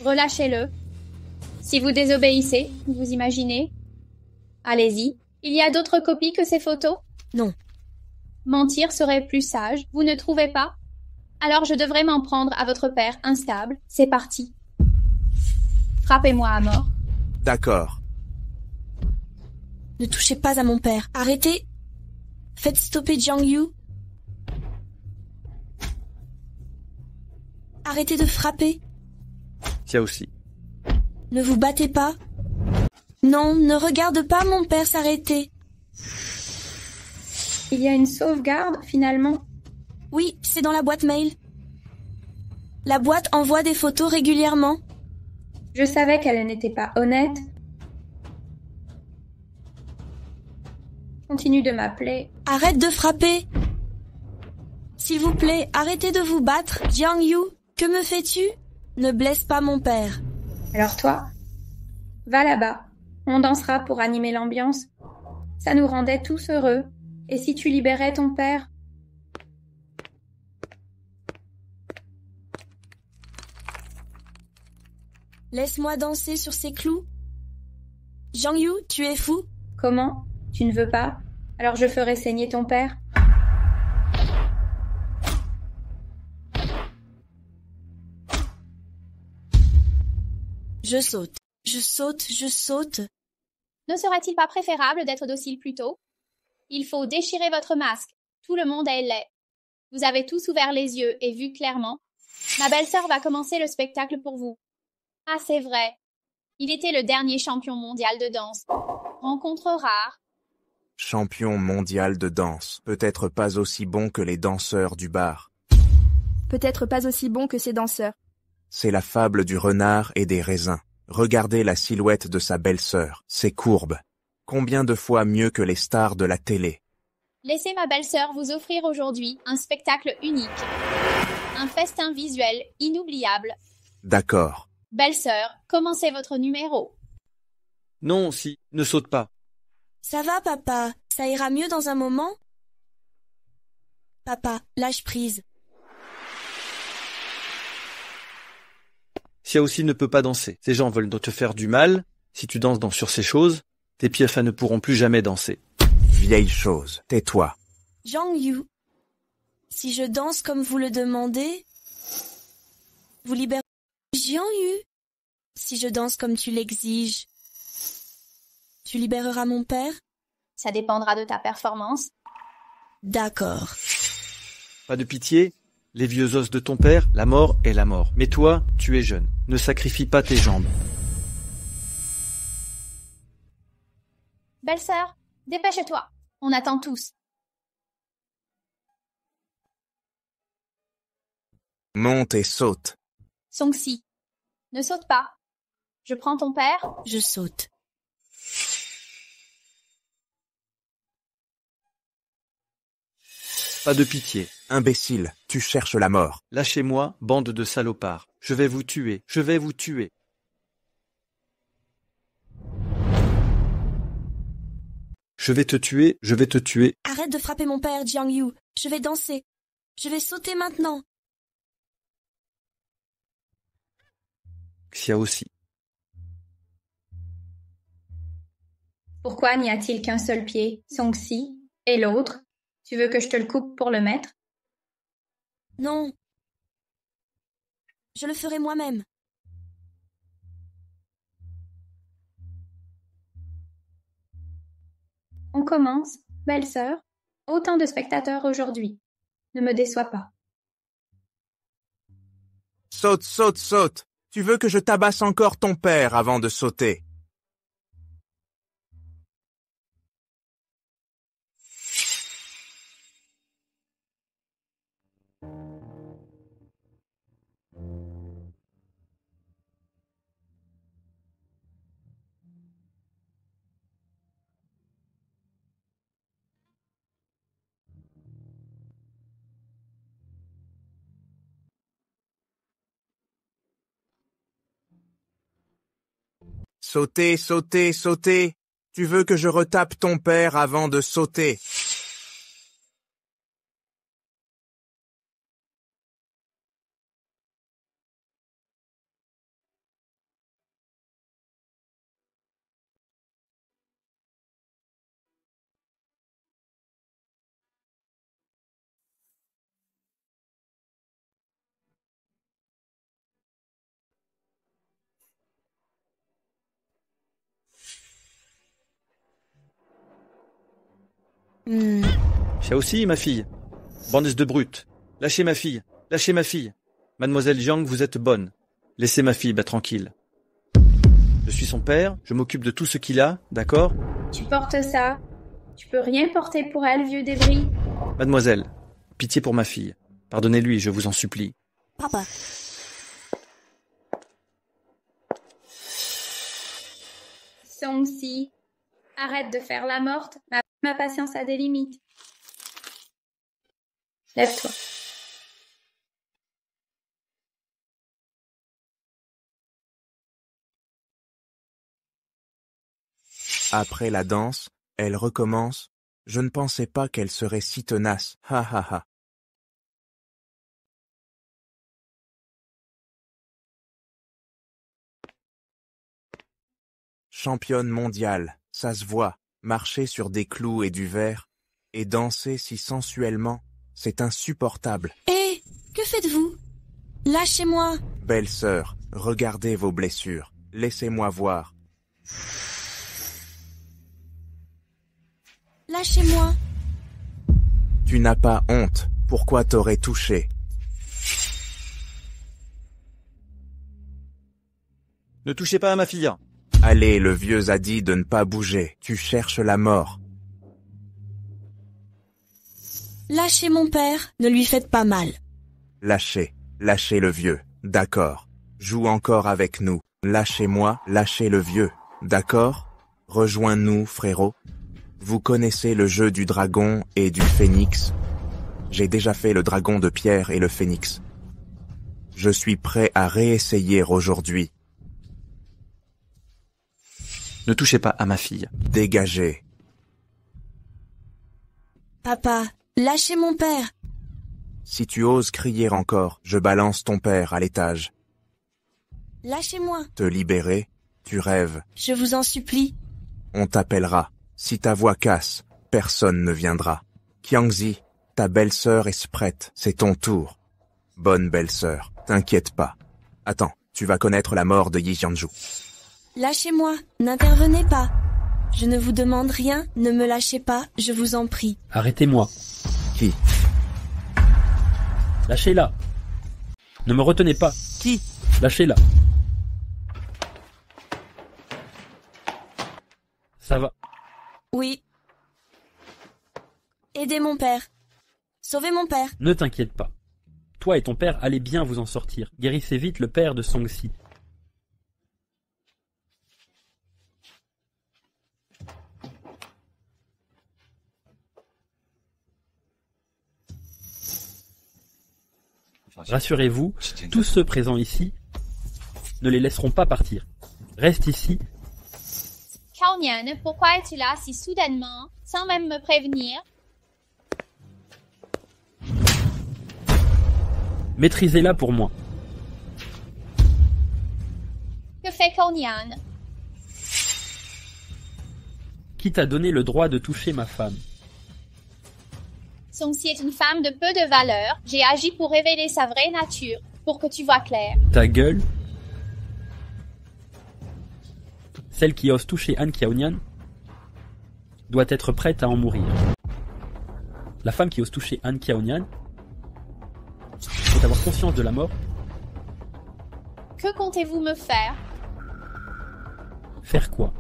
Relâchez-le. Si vous désobéissez, vous imaginez? Allez-y. Il y a d'autres copies que ces photos? Non. Mentir serait plus sage, vous ne trouvez pas? Alors je devrais m'en prendre à votre père instable. C'est parti. Frappez-moi à mort. D'accord. Ne touchez pas à mon père. Arrêtez. Faites stopper Jiang Yu. Arrêtez de frapper. Xiaoxi, Ne vous battez pas. Non, ne regarde pas mon père s'arrêter. Il y a une sauvegarde, finalement. Oui, c'est dans la boîte mail. La boîte envoie des photos régulièrement. Je savais qu'elle n'était pas honnête. Continue de m'appeler. Arrête de frapper. S'il vous plaît, arrêtez de vous battre. Jiang Yu, que me fais-tu? Ne blesse pas mon père. Alors toi, va là-bas. On dansera pour animer l'ambiance. Ça nous rendait tous heureux. Et si tu libérais ton père? Laisse-moi danser sur ces clous. Jiang Yu, tu es fou? Comment? Tu ne veux pas? Alors je ferai saigner ton père. Je saute. Je saute, je saute. Ne serait-il pas préférable d'être docile plus tôt? Il faut déchirer votre masque. Tout le monde est laid. Vous avez tous ouvert les yeux et vu clairement. Ma belle-sœur va commencer le spectacle pour vous. Ah, c'est vrai. Il était le dernier champion mondial de danse. Rencontre rare. Champion mondial de danse. Peut-être pas aussi bon que les danseurs du bar. Peut-être pas aussi bon que ces danseurs. C'est la fable du renard et des raisins. Regardez la silhouette de sa belle-sœur, ses courbes. Combien de fois mieux que les stars de la télé. Laissez ma belle-sœur vous offrir aujourd'hui un spectacle unique. Un festin visuel inoubliable. D'accord. Belle-sœur, commencez votre numéro. non, si, ne saute pas. Ça va, papa? Ça ira mieux dans un moment? Papa, lâche prise. Xiaoxi ne peut pas danser. Ces gens veulent te faire du mal. Si tu danses sur ces choses, tes pieds fins ne pourront plus jamais danser. Vieille chose, tais-toi. Jiang Yu, si je danse comme vous le demandez, vous libérez... Jiang Yu, si je danse comme tu l'exiges, tu libéreras mon père? Ça dépendra de ta performance. D'accord. Pas de pitié. Les vieux os de ton père, la mort est la mort. Mais toi, tu es jeune. Ne sacrifie pas tes jambes. Belle-sœur, dépêche-toi. On attend tous. Monte et saute. Song-si, ne saute pas. Je prends ton père. Je saute. Pas de pitié. Imbécile, tu cherches la mort. Lâchez-moi, bande de salopards. Je vais vous tuer. Je vais vous tuer. Je vais te tuer. Je vais te tuer. Arrête de frapper mon père, Jiang Yu. Je vais danser. Je vais sauter maintenant. Xiaoxi. Pourquoi n'y a-t-il qu'un seul pied, Songsi, et l'autre? Tu veux que je te le coupe pour le mettre? Non. Je le ferai moi-même. On commence, belle-sœur. Autant de spectateurs aujourd'hui. Ne me déçois pas. Saute, saute, saute. Tu veux que je tabasse encore ton père avant de sauter? Sauter, sauter, sauter. Tu veux que je retape ton père avant de sauter? Xiaoxi, ma fille. Bandes de brutes. Lâchez ma fille. Lâchez ma fille. Mademoiselle Jiang, vous êtes bonne. Laissez ma fille, tranquille. Je suis son père, je m'occupe de tout ce qu'il a, d'accord? Tu portes ça. Tu peux rien porter pour elle, vieux débris. Mademoiselle, pitié pour ma fille. Pardonnez-lui, je vous en supplie. Papa. Songsi, arrête de faire la morte. Ma patience a des limites. Lève-toi. Après la danse, elle recommence. Je ne pensais pas qu'elle serait si tenace. Ha ha ha. Championne mondiale, ça se voit. Marcher sur des clous et du verre, et danser si sensuellement, c'est insupportable. Hé, que faites-vous? Lâchez-moi. Belle sœur, regardez vos blessures. Laissez-moi voir. Lâchez-moi. Tu n'as pas honte. Pourquoi t'aurais touché? Ne touchez pas à ma fille. Allez, le vieux a dit de ne pas bouger. Tu cherches la mort. Lâchez mon père, ne lui faites pas mal. Lâchez, lâchez le vieux. D'accord. Joue encore avec nous. Lâchez-moi, lâchez le vieux. D'accord? Rejoins-nous, frérot. Vous connaissez le jeu du dragon et du phénix? J'ai déjà fait le dragon de pierre et le phénix. Je suis prêt à réessayer aujourd'hui. Ne touchez pas à ma fille. Dégagez. Papa, lâchez mon père. Si tu oses crier encore, je balance ton père à l'étage. Lâchez-moi. Te libérer? Tu rêves. Je vous en supplie. On t'appellera. Si ta voix casse, personne ne viendra. Qiangzi, ta belle-sœur est prête. C'est ton tour. Bonne belle-sœur, t'inquiète pas. Attends, tu vas connaître la mort de Yi Jianzhu. Lâchez-moi, n'intervenez pas. Je ne vous demande rien, ne me lâchez pas, je vous en prie. Arrêtez-moi. Qui? Lâchez-la. Ne me retenez pas. Qui? Lâchez-la. Ça va. Oui. Aidez mon père. Sauvez mon père. Ne t'inquiète pas. Toi et ton père allez bien vous en sortir. Guérissez vite le père de Songsi. Rassurez-vous, tous ceux présents ici ne les laisseront pas partir. Reste ici. Kaonian, pourquoi es-tu là si soudainement, sans même me prévenir? Maîtrisez-la pour moi. Que fait Kaonian? Qui t'a donné le droit de toucher ma femme? Songsi est une femme de peu de valeur. J'ai agi pour révéler sa vraie nature, pour que tu vois clair. Ta gueule? Celle qui ose toucher Han Kiaonian doit être prête à en mourir. La femme qui ose toucher Han Kiaonian faut avoir conscience de la mort. Que comptez-vous me faire? Faire quoi?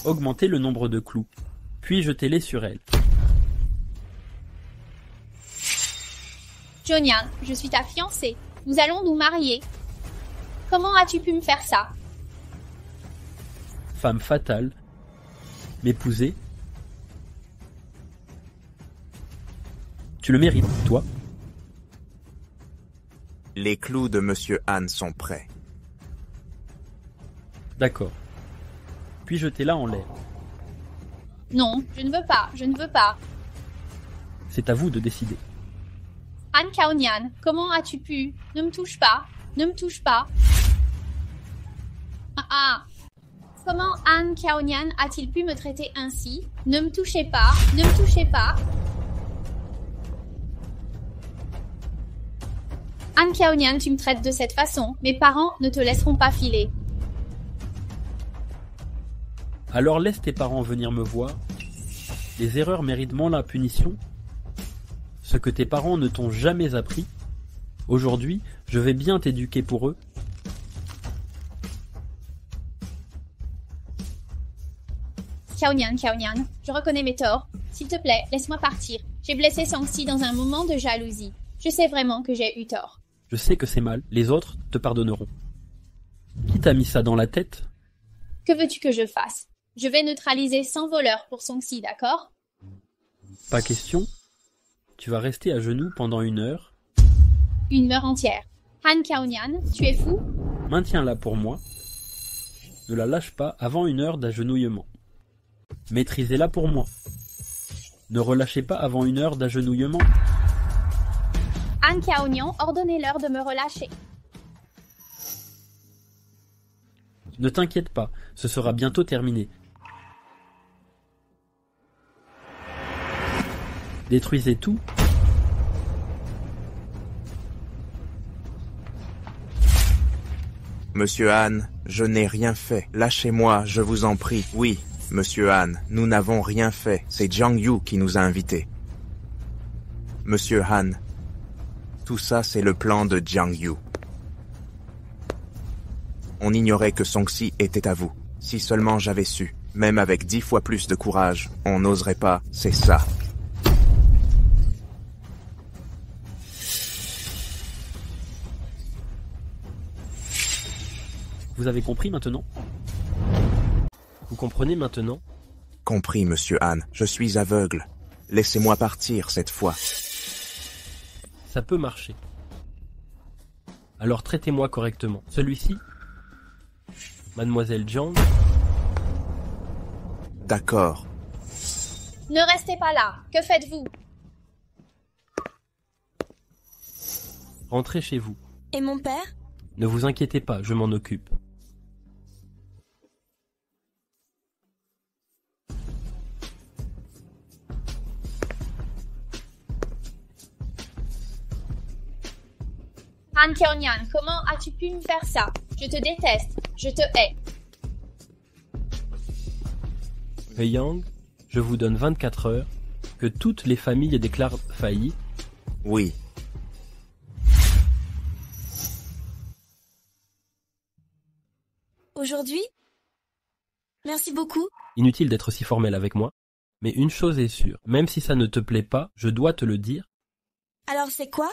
Augmenter le nombre de clous, puis jeter-les sur elle. Jonian, je suis ta fiancée. Nous allons nous marier. Comment as-tu pu me faire ça? Femme fatale, m'épouser. Tu le mérites, toi. Les clous de Monsieur Han sont prêts. D'accord. Puis jetez-la en l'air. Non, je ne veux pas, je ne veux pas. C'est à vous de décider. Han Kiaonian, comment as-tu pu? Ne me touche pas, ne me touche pas. Ah. Comment Han Kiaonian a-t-il pu me traiter ainsi? Ne me touchez pas, ne me touchez pas. Han Kiaonian, tu me traites de cette façon. Mes parents ne te laisseront pas filer. Alors laisse tes parents venir me voir. Les erreurs méritent moins la punition. Ce que tes parents ne t'ont jamais appris. Aujourd'hui, je vais bien t'éduquer pour eux. Kiaonian, je reconnais mes torts. S'il te plaît, laisse-moi partir. J'ai blessé Songsi dans un moment de jalousie. Je sais vraiment que j'ai eu tort. Je sais que c'est mal. Les autres te pardonneront. Qui t'a mis ça dans la tête? Que veux-tu que je fasse? Je vais neutraliser 100 voleurs pour Songsi, d'accord? Pas question. Tu vas rester à genoux pendant 1 heure. 1 heure entière. Han Kiaonian, tu es fou? Maintiens-la pour moi. Ne la lâche pas avant 1 heure d'agenouillement. Maîtrisez-la pour moi. Ne relâchez pas avant 1 heure d'agenouillement. Han Kiaonian, ordonnez-leur de me relâcher. Ne t'inquiète pas, ce sera bientôt terminé. Détruisez tout. Monsieur Han, je n'ai rien fait. Lâchez-moi, je vous en prie. Oui, Monsieur Han, nous n'avons rien fait. C'est Jiang Yu qui nous a invités. Monsieur Han, tout ça c'est le plan de Jiang Yu. On ignorait que Songsi était à vous. Si seulement j'avais su, même avec 10 fois plus de courage, on n'oserait pas, c'est ça. Vous avez compris maintenant? Vous comprenez maintenant? Compris, Monsieur Han, je suis aveugle. Laissez-moi partir cette fois. Ça peut marcher. Alors traitez-moi correctement. Celui-ci? Mademoiselle Jiang? D'accord. Ne restez pas là. Que faites-vous? Rentrez chez vous. Et mon père? Ne vous inquiétez pas, je m'en occupe. Han Kiaonian, comment as-tu pu me faire ça? Je te déteste. Je te hais. Wei Yang, je vous donne 24 heures, que toutes les familles déclarent faillite. Oui. Aujourd'hui? Merci beaucoup. Inutile d'être si formel avec moi, mais une chose est sûre, même si ça ne te plaît pas, je dois te le dire. Alors c'est quoi?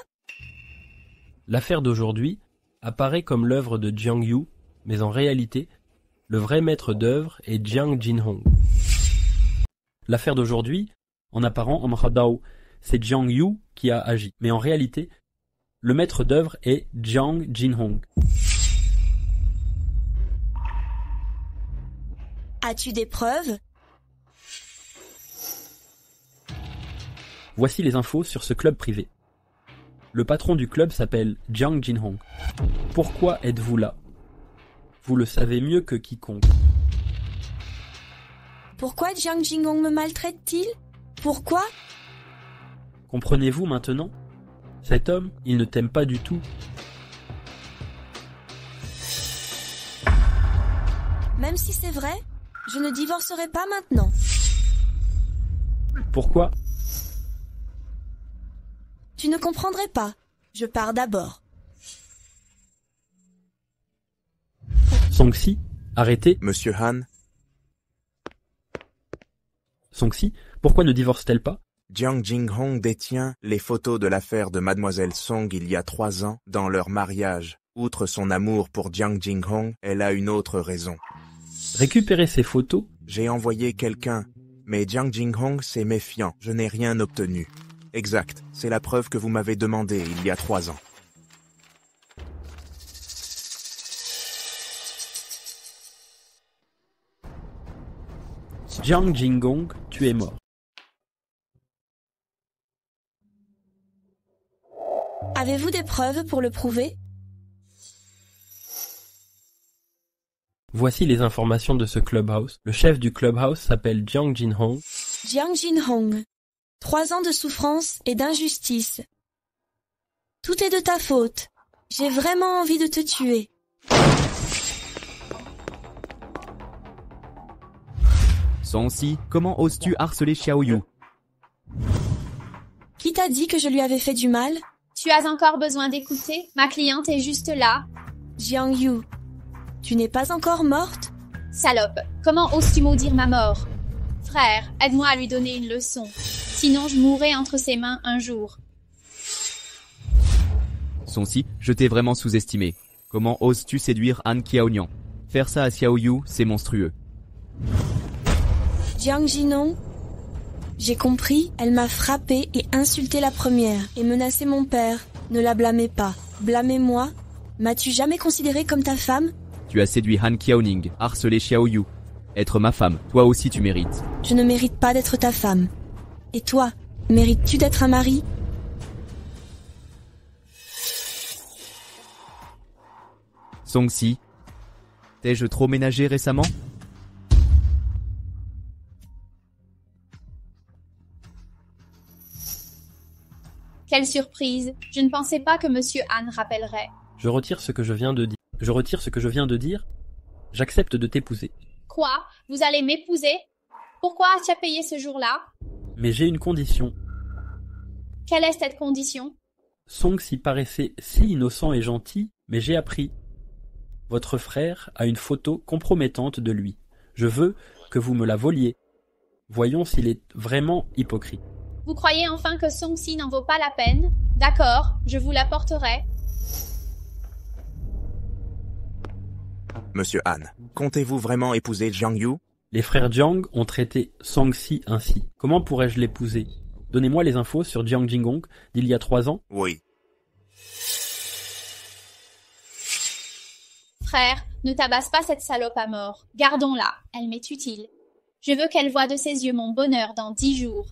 L'affaire d'aujourd'hui apparaît comme l'œuvre de Jiang Yu, mais en réalité, le vrai maître d'œuvre est Jiang Jinhong. L'affaire d'aujourd'hui, en apparent, c'est Jiang Yu qui a agi, mais en réalité, le maître d'œuvre est Jiang Jinhong. As-tu des preuves? Voici les infos sur ce club privé. Le patron du club s'appelle Jiang Jinhong. Pourquoi êtes-vous là? Vous le savez mieux que quiconque. Pourquoi Jiang Jinggong me maltraite-t-il? Pourquoi? Comprenez-vous maintenant? Cet homme, il ne t'aime pas du tout. Même si c'est vrai, je ne divorcerai pas maintenant. Pourquoi? Tu ne comprendrais pas. Je pars d'abord. Song-si, arrêtez. Monsieur Han, Song-si, pourquoi ne divorce-t-elle pas? Jiang Jinghong détient les photos de l'affaire de Mademoiselle Song il y a 3 ans dans leur mariage. Outre son amour pour Jiang Jinghong, elle a une autre raison. Récupérez ces photos. J'ai envoyé quelqu'un, mais Jiang Jinghong s'est méfiant. Je n'ai rien obtenu. Exact, c'est la preuve que vous m'avez demandé il y a 3 ans. Jiang Jinggong, tu es mort. Avez-vous des preuves pour le prouver? Voici les informations de ce clubhouse. Le chef du clubhouse s'appelle Jiang Jinhong. Jiang Jinhong. 3 ans de souffrance et d'injustice. Tout est de ta faute. J'ai vraiment envie de te tuer. Song-si, comment oses-tu harceler Xiaoyu? Qui t'a dit que je lui avais fait du mal? Tu as encore besoin d'écouter? Ma cliente est juste là. Jiang Yu, tu n'es pas encore morte? Salope, comment oses-tu maudire ma mort? Frère, aide-moi à lui donner une leçon. Sinon je mourrai entre ses mains un jour. Song-si, je t'ai vraiment sous-estimé. Comment oses-tu séduire Han Qiaonian? Faire ça à Xiaoyu, c'est monstrueux. Jiang Jinong, j'ai compris, elle m'a frappé et insulté la première, et menacé mon père. Ne la blâmez pas. Blâmez-moi. M'as-tu jamais considéré comme ta femme? Tu as séduit Han Qiaoning, harcelé Xiaoyu. Être ma femme, toi aussi tu mérites. Je ne mérite pas d'être ta femme. Et toi, mérites-tu d'être un mari? Song-si, t'ai-je trop ménagé récemment? Quelle surprise! Je ne pensais pas que Monsieur Han rappellerait. Je retire ce que je viens de dire. J'accepte de t'épouser. Quoi? Vous allez m'épouser? Pourquoi as-tu payé ce jour-là? Mais j'ai une condition. Quelle est cette condition? Song-si paraissait si innocent et gentil, mais j'ai appris. Votre frère a une photo compromettante de lui. Je veux que vous me la voliez. Voyons s'il est vraiment hypocrite. Vous croyez enfin que Song-si n'en vaut pas la peine? D'accord, je vous l'apporterai. Monsieur Han, comptez-vous vraiment épouser Jiang Yu? Les frères Jiang ont traité Song-si ainsi. Comment pourrais-je l'épouser? Donnez-moi les infos sur Jiang Jinggong d'il y a 3 ans. Oui. Frère, ne tabasse pas cette salope à mort. Gardons-la, elle m'est utile. Je veux qu'elle voie de ses yeux mon bonheur dans 10 jours.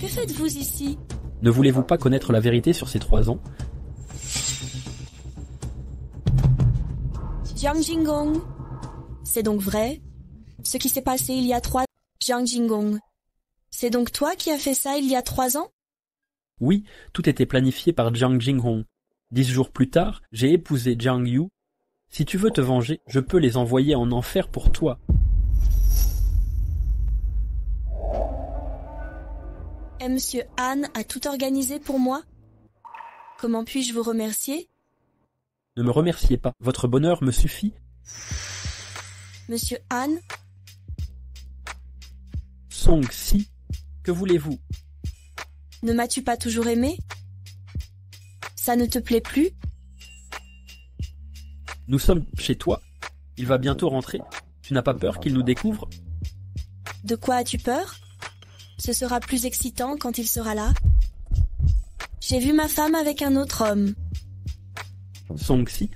Que faites-vous ici? Ne voulez-vous pas connaître la vérité sur ces 3 ans? Jiang Jinggong, c'est donc vrai? Ce qui s'est passé il y a 3 ans? Jiang Jinggong, c'est donc toi qui as fait ça il y a 3 ans? Oui, tout était planifié par Jiang Jinghong. 10 jours plus tard, j'ai épousé Jiang Yu. Si tu veux te venger, je peux les envoyer en enfer pour toi. Et Monsieur Han a tout organisé pour moi? Comment puis-je vous remercier? Ne me remerciez pas, votre bonheur me suffit. Monsieur Han? Song-si, que voulez-vous? Ne m'as-tu pas toujours aimé? Ça ne te plaît plus? Nous sommes chez toi. Il va bientôt rentrer. Tu n'as pas peur qu'il nous découvre? De quoi as-tu peur? Ce sera plus excitant quand il sera là. J'ai vu ma femme avec un autre homme. Song-si,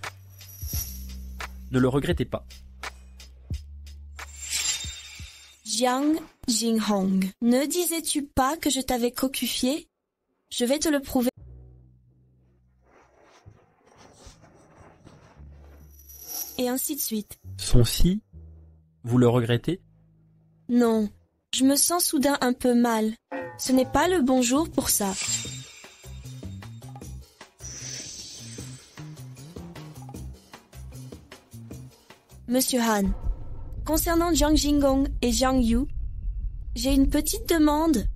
ne le regrettez pas. Jiang Jinghong. Ne disais-tu pas que je t'avais cocufié? Je vais te le prouver. Et ainsi de suite. Son-si, vous le regrettez? Non, je me sens soudain un peu mal. Ce n'est pas le bon jour pour ça. Monsieur Han, concernant Jiang Jinggong et Jiang Yu, j'ai une petite demande.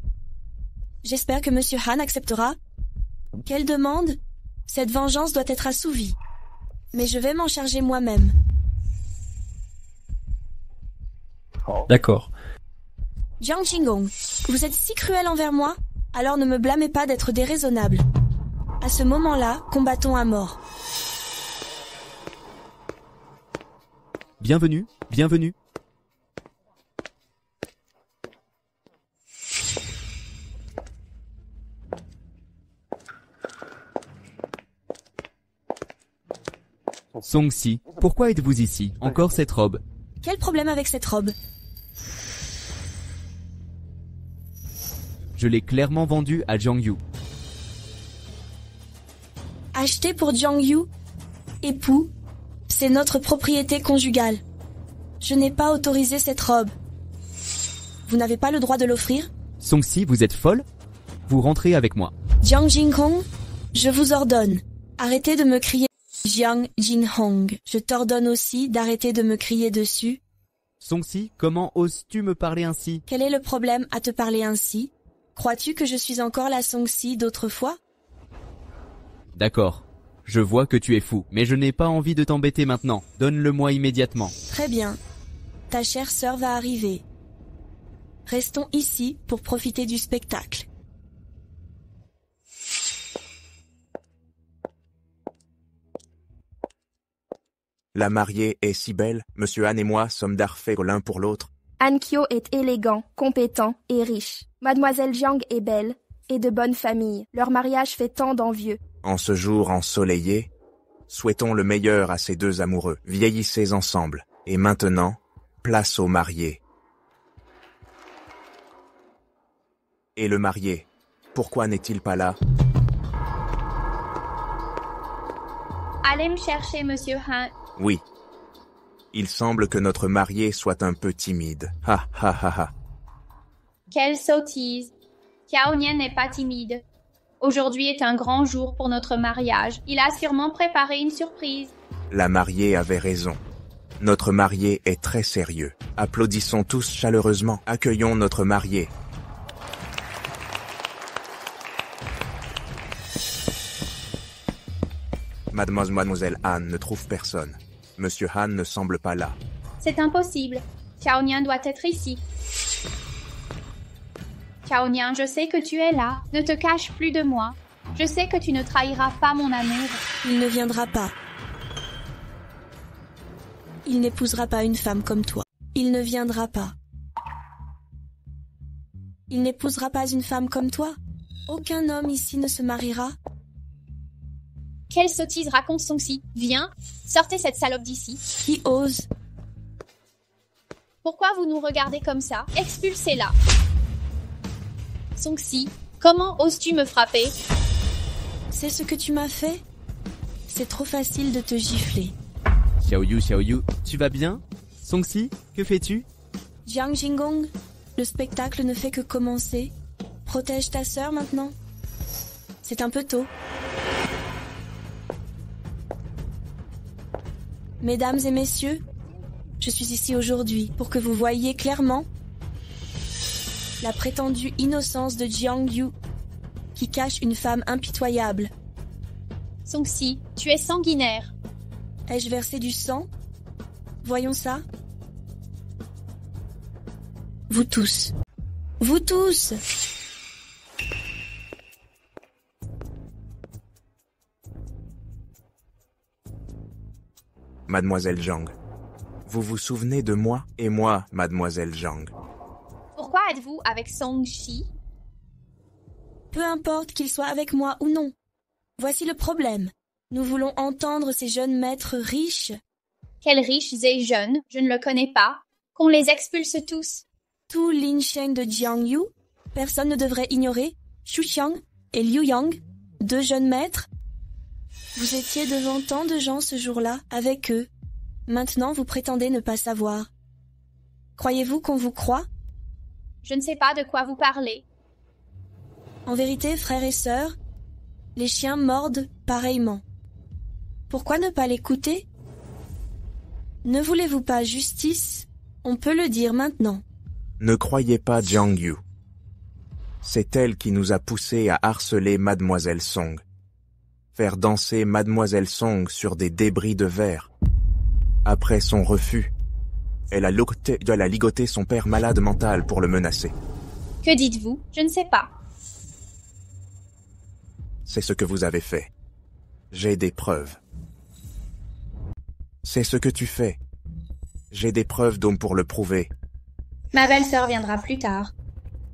J'espère que Monsieur Han acceptera. Quelle demande? Cette vengeance doit être assouvie. Mais je vais m'en charger moi-même. D'accord. Jiang Jinggong, vous êtes si cruel envers moi, alors ne me blâmez pas d'être déraisonnable. À ce moment-là, combattons à mort. Bienvenue, bienvenue. Song-si, pourquoi êtes-vous ici? Encore cette robe? Quel problème avec cette robe? Je l'ai clairement vendue à Jiang Yu. Achetée pour Jiang Yu? Époux, c'est notre propriété conjugale. Je n'ai pas autorisé cette robe. Vous n'avez pas le droit de l'offrir? Song-si, vous êtes folle? Vous rentrez avec moi. Jiang Jinghong, je vous ordonne. Arrêtez de me crier Jiang Jinghong. Je t'ordonne aussi d'arrêter de me crier dessus. Song-si, comment oses-tu me parler ainsi? Quel est le problème à te parler ainsi? Crois-tu que je suis encore la Song-si d'autrefois? D'accord. Je vois que tu es fou, mais je n'ai pas envie de t'embêter maintenant. Donne-le-moi immédiatement. Très bien. Ta chère sœur va arriver. Restons ici pour profiter du spectacle. La mariée est si belle, Monsieur Han et moi sommes parfaits l'un pour l'autre. Han Kyo est élégant, compétent et riche. Mademoiselle Jiang est belle et de bonne famille. Leur mariage fait tant d'envieux. En ce jour ensoleillé, souhaitons le meilleur à ces deux amoureux. Vieillissez ensemble. Et maintenant, place au marié. Et le marié, pourquoi n'est-il pas là? Allez me chercher, Monsieur Han. Oui. Il semble que notre marié soit un peu timide. Ha ha ha ha. Quelle sottise. Xiao Nian n'est pas timide. Aujourd'hui est un grand jour pour notre mariage. Il a sûrement préparé une surprise. La mariée avait raison. Notre marié est très sérieux. Applaudissons tous chaleureusement. Accueillons notre marié. Mademoiselle Han ne trouve personne. Monsieur Han ne semble pas là. C'est impossible. Xiao Nian doit être ici. Xiao Nian, je sais que tu es là. Ne te cache plus de moi. Je sais que tu ne trahiras pas mon amour. Il ne viendra pas. Il n'épousera pas une femme comme toi. Il ne viendra pas. Il n'épousera pas une femme comme toi. Aucun homme ici ne se mariera. Quelle sottise raconte Song-si? Viens, sortez cette salope d'ici. Qui ose? Pourquoi vous nous regardez comme ça? Expulsez-la. Song-si, comment oses-tu me frapper? C'est ce que tu m'as fait? C'est trop facile de te gifler. Xiao Yu, tu vas bien? Song-si, que fais-tu? Jiang Jinggong, le spectacle ne fait que commencer. Protège ta sœur maintenant. C'est un peu tôt. Mesdames et messieurs, je suis ici aujourd'hui pour que vous voyiez clairement la prétendue innocence de Jiang Yu qui cache une femme impitoyable. Song-si, tu es sanguinaire. Ai-je versé du sang? Voyons ça. Vous tous. Vous tous! Mademoiselle Jiang, vous vous souvenez de moi et moi, Mademoiselle Jiang? Pourquoi êtes-vous avec Song-si? Peu importe qu'il soit avec moi ou non. Voici le problème. Nous voulons entendre ces jeunes maîtres riches. Quels riches et jeunes? Je ne le connais pas. Qu'on les expulse tous. tout Linsheng de Jiangyu, personne ne devrait ignorer Xu Xiang et Liu Yang, 2 jeunes maîtres. Vous étiez devant tant de gens ce jour-là, avec eux. Maintenant, vous prétendez ne pas savoir. Croyez-vous qu'on vous croit? Je ne sais pas de quoi vous parlez. En vérité, frères et sœurs, les chiens mordent pareillement. Pourquoi ne pas l'écouter? Ne voulez-vous pas justice? On peut le dire maintenant. Ne croyez pas Jiang Yu. C'est elle qui nous a poussés à harceler Mademoiselle Song. Faire danser Mademoiselle Song sur des débris de verre. Après son refus, elle a ligoté son père malade mental pour le menacer. Que dites-vous? Je ne sais pas. C'est ce que vous avez fait. J'ai des preuves. C'est ce que tu fais. J'ai des preuves d'homme pour le prouver. Ma belle-sœur viendra plus tard.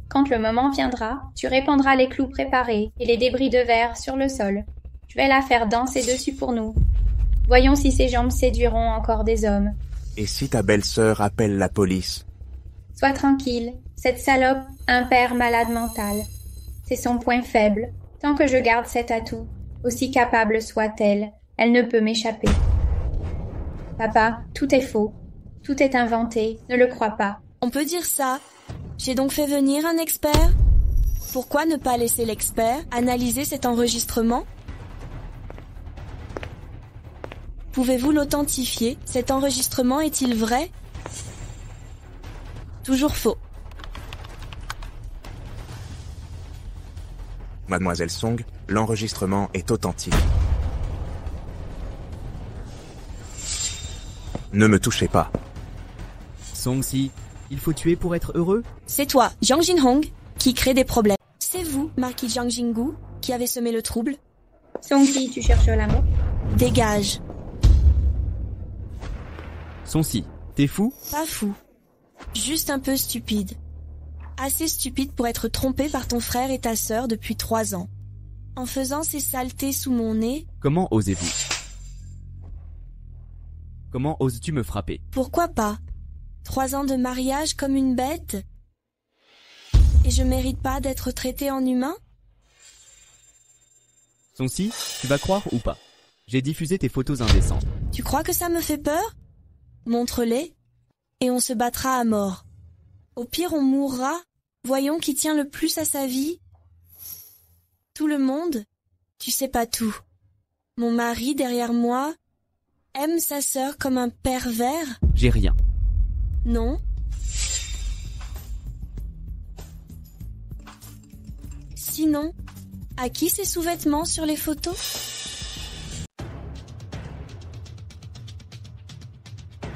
Quand le moment viendra, tu répandras les clous préparés et les débris de verre sur le sol. Je vais la faire danser dessus pour nous. Voyons si ses jambes séduiront encore des hommes. Et si ta belle-sœur appelle la police? Sois tranquille, cette salope a un père malade mental. C'est son point faible. Tant que je garde cet atout, aussi capable soit-elle, elle ne peut m'échapper. Papa, tout est faux. Tout est inventé, ne le crois pas. On peut dire ça. J'ai donc fait venir un expert. Pourquoi ne pas laisser l'expert analyser cet enregistrement? Pouvez-vous l'authentifier? Cet enregistrement est-il vrai? Toujours faux. Mademoiselle Song, l'enregistrement est authentique. Ne me touchez pas. Song-si, il faut tuer pour être heureux? C'est toi, Jiang Jinhong, qui crée des problèmes. C'est vous, marquis Jiang Jinggu, qui avez semé le trouble. Song-si, tu cherches l'amour? Dégage. Song-si, t'es fou? Pas fou. Juste un peu stupide. Assez stupide pour être trompé par ton frère et ta sœur depuis 3 ans. En faisant ces saletés sous mon nez... Comment osez-vous? Comment oses-tu me frapper? Pourquoi pas? 3 ans de mariage comme une bête? Et je mérite pas d'être traité en humain? Song-si, tu vas croire ou pas? J'ai diffusé tes photos indécentes. Tu crois que ça me fait peur? Montre-les, et on se battra à mort. Au pire, on mourra. Voyons qui tient le plus à sa vie. Tout le monde? Tu sais pas tout. Mon mari, derrière moi, aime sa sœur comme un pervers? J'ai rien. Non. Sinon, à qui ces sous-vêtements sur les photos?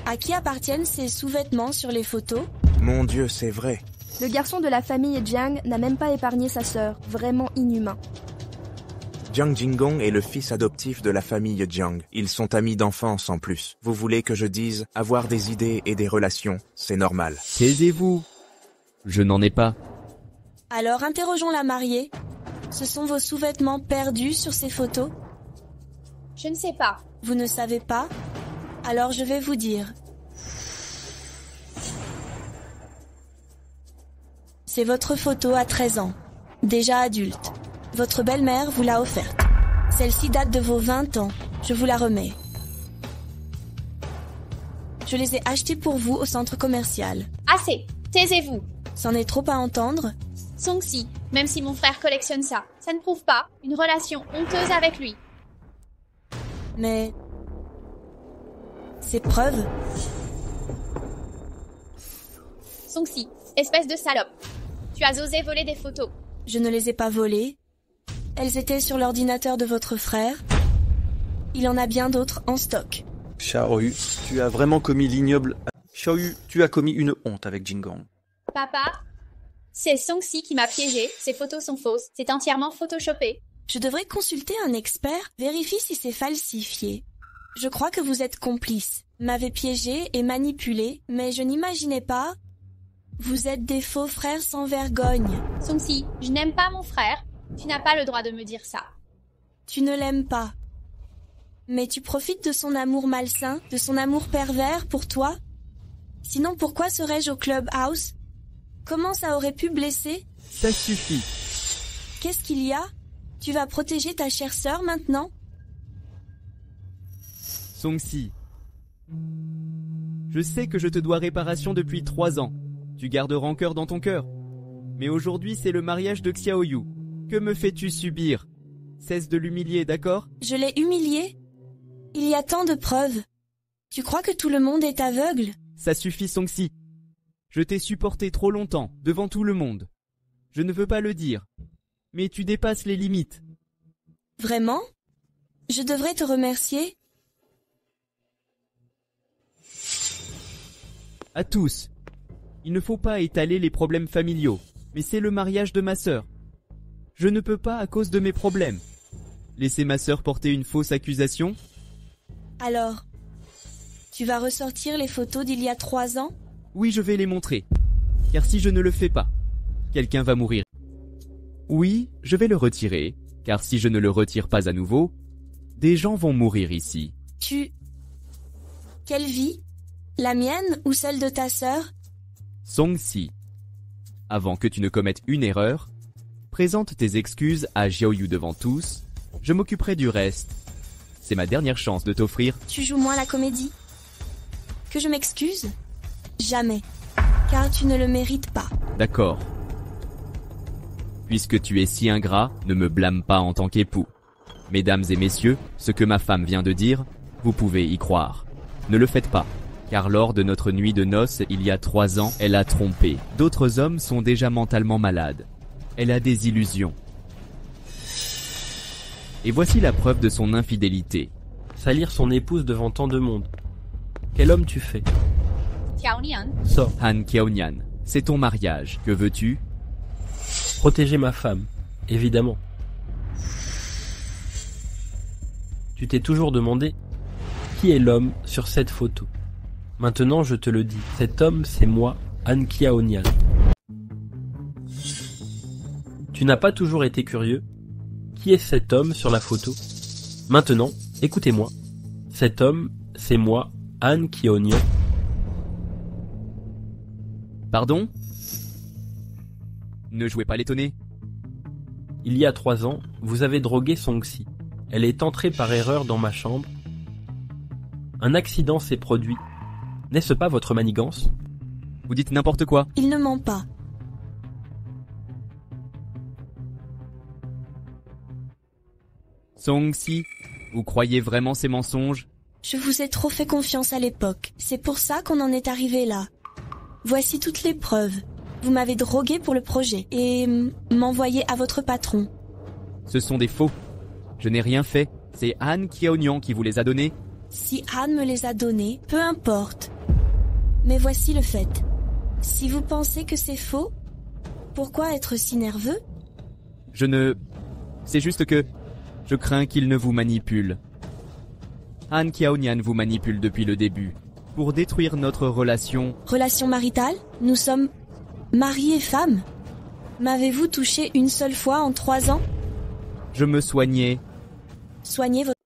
À qui appartiennent ces sous-vêtements sur les photos? Mon Dieu, c'est vrai. Le garçon de la famille Jiang n'a même pas épargné sa sœur, vraiment inhumain. Jiang Jingong est le fils adoptif de la famille Jiang. Ils sont amis d'enfance en plus. Vous voulez que je dise, avoir des idées et des relations, c'est normal. Taisez-vous. Je n'en ai pas. Alors interrogeons la mariée. Ce sont vos sous-vêtements perdus sur ces photos? Je ne sais pas. Vous ne savez pas? Alors je vais vous dire. C'est votre photo à 13 ans, déjà adulte. Votre belle-mère vous l'a offerte. Celle-ci date de vos 20 ans, je vous la remets. Je les ai achetées pour vous au centre commercial. Assez, taisez-vous. C'en est trop à entendre? Song-si, même si mon frère collectionne ça, ça ne prouve pas une relation honteuse avec lui. Mais... ces preuves? Song-si, espèce de salope. Tu as osé voler des photos. Je ne les ai pas volées. Elles étaient sur l'ordinateur de votre frère. Il en a bien d'autres en stock. Xiaoyu, tu as vraiment commis l'ignoble... Xiaoyu, tu as commis une honte avec Jingong. Papa, c'est Song-si qui m'a piégé. Ces photos sont fausses. C'est entièrement photoshopé. Je devrais consulter un expert. Vérifie si c'est falsifié. Je crois que vous êtes complice. M'avez piégé et manipulé, mais je n'imaginais pas... Vous êtes des faux frères sans vergogne. Song-si, je n'aime pas mon frère. Tu n'as pas le droit de me dire ça. Tu ne l'aimes pas. Mais tu profites de son amour malsain, de son amour pervers pour toi? Sinon pourquoi serais-je au Clubhouse? Comment ça aurait pu blesser? Ça suffit. Qu'est-ce qu'il y a? Tu vas protéger ta chère sœur maintenant? Song-si. Je sais que je te dois réparation depuis 3 ans. Tu gardes rancœur dans ton cœur. Mais aujourd'hui, c'est le mariage de Xiaoyu. Que me fais-tu subir? Cesse de l'humilier, d'accord? Je l'ai humilié? Il y a tant de preuves. Tu crois que tout le monde est aveugle? Ça suffit, Song-si. Je t'ai supporté trop longtemps, devant tout le monde. Je ne veux pas le dire. Mais tu dépasses les limites. Vraiment? Je devrais te remercier? À tous. Il ne faut pas étaler les problèmes familiaux. Mais c'est le mariage de ma sœur. Je ne peux pas à cause de mes problèmes. Laisser ma sœur porter une fausse accusation? Alors, tu vas ressortir les photos d'il y a 3 ans? Oui, je vais les montrer. Car si je ne le fais pas, quelqu'un va mourir. Oui, je vais le retirer. Car si je ne le retire pas à nouveau, des gens vont mourir ici. Quelle vie? La mienne ou celle de ta sœur? Song-si. Avant que tu ne commettes une erreur, présente tes excuses à Xiaoyu devant tous. Je m'occuperai du reste. C'est ma dernière chance de t'offrir. Tu joues moins la comédie? Que je m'excuse? Jamais. Car tu ne le mérites pas. D'accord. Puisque tu es si ingrat, ne me blâme pas en tant qu'époux. Mesdames et messieurs, ce que ma femme vient de dire, vous pouvez y croire. Ne le faites pas. Car lors de notre nuit de noces, il y a 3 ans, elle a trompé. D'autres hommes sont déjà mentalement malades. Elle a des illusions. Et voici la preuve de son infidélité. Salir son épouse devant tant de monde. Quel homme tu fais? Xiaonian, Sors. Han Xiaonian, c'est ton mariage. Que veux-tu? Protéger ma femme, évidemment. Tu t'es toujours demandé qui est l'homme sur cette photo. Maintenant, je te le dis, cet homme, c'est moi, Han Xiaonian. Tu n'as pas toujours été curieux? Qui est cet homme sur la photo? Maintenant, écoutez-moi. Cet homme, c'est moi, Han Xiaonian. Pardon? Ne jouez pas l'étonné. Il y a 3 ans, vous avez drogué Song-si. Elle est entrée par erreur dans ma chambre. Un accident s'est produit. N'est-ce pas votre manigance? Vous dites n'importe quoi. Il ne ment pas. Song-si, vous croyez vraiment ces mensonges? Je vous ai trop fait confiance à l'époque. C'est pour ça qu'on en est arrivé là. Voici toutes les preuves. Vous m'avez drogué pour le projet et m'envoyé à votre patron. Ce sont des faux. Je n'ai rien fait. C'est Han Xiaonian qui vous les a donnés. Si Han me les a donnés, peu importe. Mais voici le fait. Si vous pensez que c'est faux, pourquoi être si nerveux? C'est juste que je crains qu'il ne vous manipule. Han Xiaonian vous manipule depuis le début. Pour détruire notre relation. Relation maritale? Nous sommes mari et femme. M'avez-vous touché une seule fois en 3 ans? Je me soignais.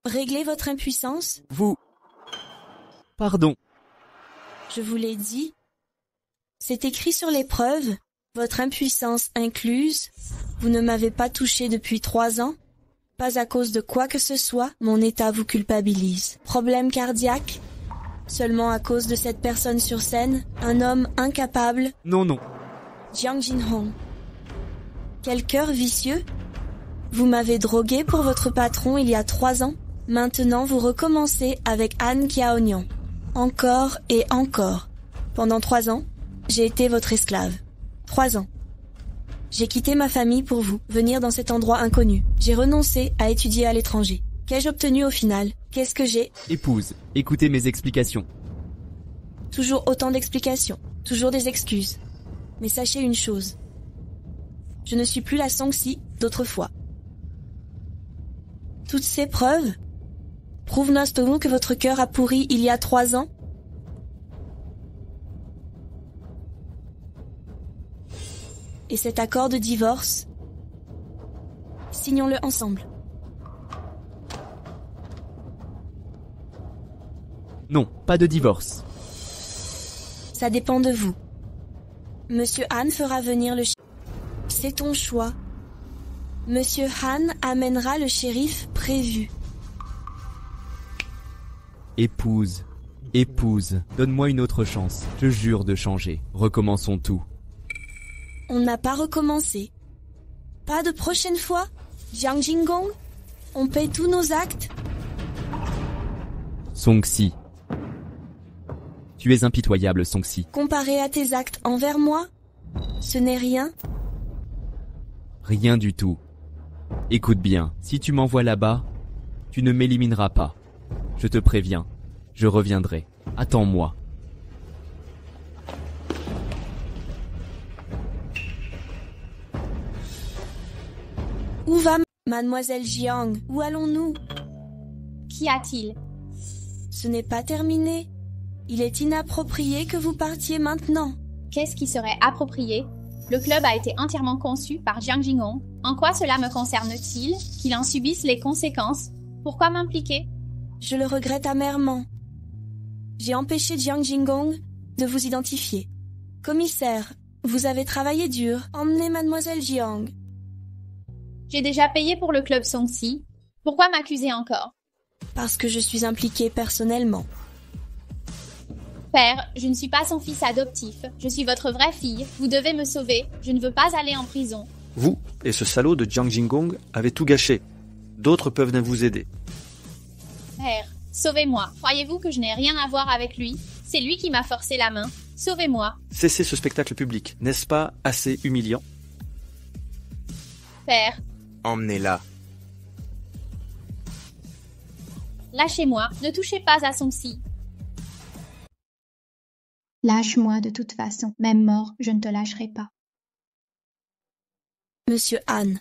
Régler votre impuissance? Vous... Pardon. Je vous l'ai dit. C'est écrit sur les preuves. Votre impuissance incluse. Vous ne m'avez pas touché depuis 3 ans. Pas à cause de quoi que ce soit, mon état vous culpabilise. Problème cardiaque? Seulement à cause de cette personne sur scène, un homme incapable. Non. Jiang Jinhong. Quel cœur vicieux. Vous m'avez drogué pour votre patron il y a 3 ans. Maintenant vous recommencez avec Han Xiaonian. Encore et encore. Pendant 3 ans, j'ai été votre esclave. 3 ans. J'ai quitté ma famille pour vous, venir dans cet endroit inconnu. J'ai renoncé à étudier à l'étranger. Qu'ai-je obtenu au final? Qu'est-ce que j'ai? Épouse, écoutez mes explications. Toujours autant d'explications, toujours des excuses. Mais sachez une chose. Je ne suis plus la Song-si d'autrefois. Toutes ces preuves prouvent non que votre cœur a pourri il y a 3 ans. Et cet accord de divorce, signons-le ensemble. Non, pas de divorce. Ça dépend de vous. Monsieur Han fera venir le shérif. C'est ton choix. Monsieur Han amènera le shérif prévu. Épouse, épouse, donne-moi une autre chance. Je jure de changer. Recommençons tout. On n'a pas recommencé. Pas de prochaine fois, Jiang Jingong. On paye tous nos actes. Song-si. Tu es impitoyable, Song-si. Comparé à tes actes envers moi, ce n'est rien. Rien du tout. Écoute bien, si tu m'envoies là-bas, tu ne m'élimineras pas. Je te préviens, je reviendrai. Attends-moi. Où va Mademoiselle Jiang? Où allons-nous? Qu'y a-t-il? Ce n'est pas terminé. Il est inapproprié que vous partiez maintenant. Qu'est-ce qui serait approprié? Le club a été entièrement conçu par Jiang Jingong. En quoi cela me concerne-t-il qu'il en subisse les conséquences? Pourquoi m'impliquer? Je le regrette amèrement. J'ai empêché Jiang Jingong de vous identifier. Commissaire, vous avez travaillé dur. Emmenez Mademoiselle Jiang. J'ai déjà payé pour le club Song-si. Pourquoi m'accuser encore? Parce que je suis impliquée personnellement. Père, je ne suis pas son fils adoptif. Je suis votre vraie fille. Vous devez me sauver. Je ne veux pas aller en prison. Vous et ce salaud de Jiang Jingong avez tout gâché. D'autres peuvent vous aider. Père, sauvez-moi. Croyez-vous que je n'ai rien à voir avec lui? C'est lui qui m'a forcé la main. Sauvez-moi. Cessez ce spectacle public. N'est-ce pas assez humiliant? Père, Emmenez-la. lâchez-moi. Ne touchez pas à Song-si. Lâche-moi de toute façon. Même mort, je ne te lâcherai pas. Monsieur Han,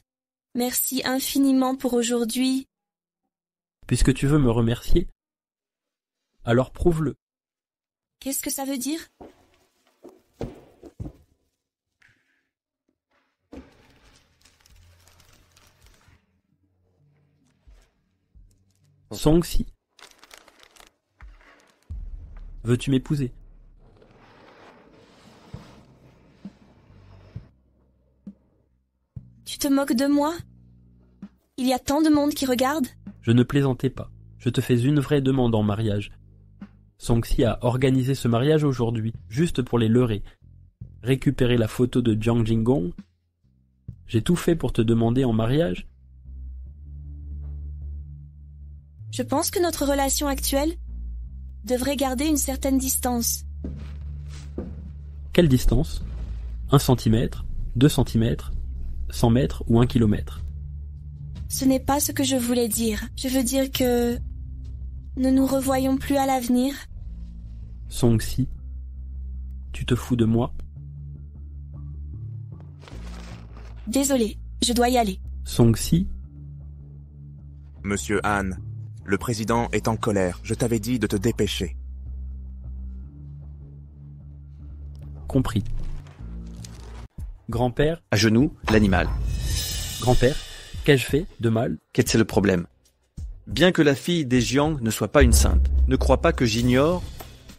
merci infiniment pour aujourd'hui. Puisque tu veux me remercier, alors prouve-le. Qu'est-ce que ça veut dire? Song-si. Veux-tu m'épouser? Tu te moques de moi? Il y a tant de monde qui regarde? Je ne plaisantais pas. Je te fais une vraie demande en mariage. Song-si a organisé ce mariage aujourd'hui, juste pour les leurrer. Récupérer la photo de Jiang Jingong. J'ai tout fait pour te demander en mariage. Je pense que notre relation actuelle devrait garder une certaine distance. Quelle distance? 1 centimètre, 2 centimètres, 100 mètres ou 1 kilomètre? Ce n'est pas ce que je voulais dire. Je veux dire que ne nous revoyons plus à l'avenir. Song-si, tu te fous de moi? Désolé, je dois y aller. Song-si, Monsieur Han, le président est en colère. Je t'avais dit de te dépêcher. compris. Grand-père, À genoux, l'animal. grand-père, qu'ai-je fait de mal? Qu'est-ce le problème? Bien que la fille des Jiang ne soit pas une sainte, ne crois pas que j'ignore.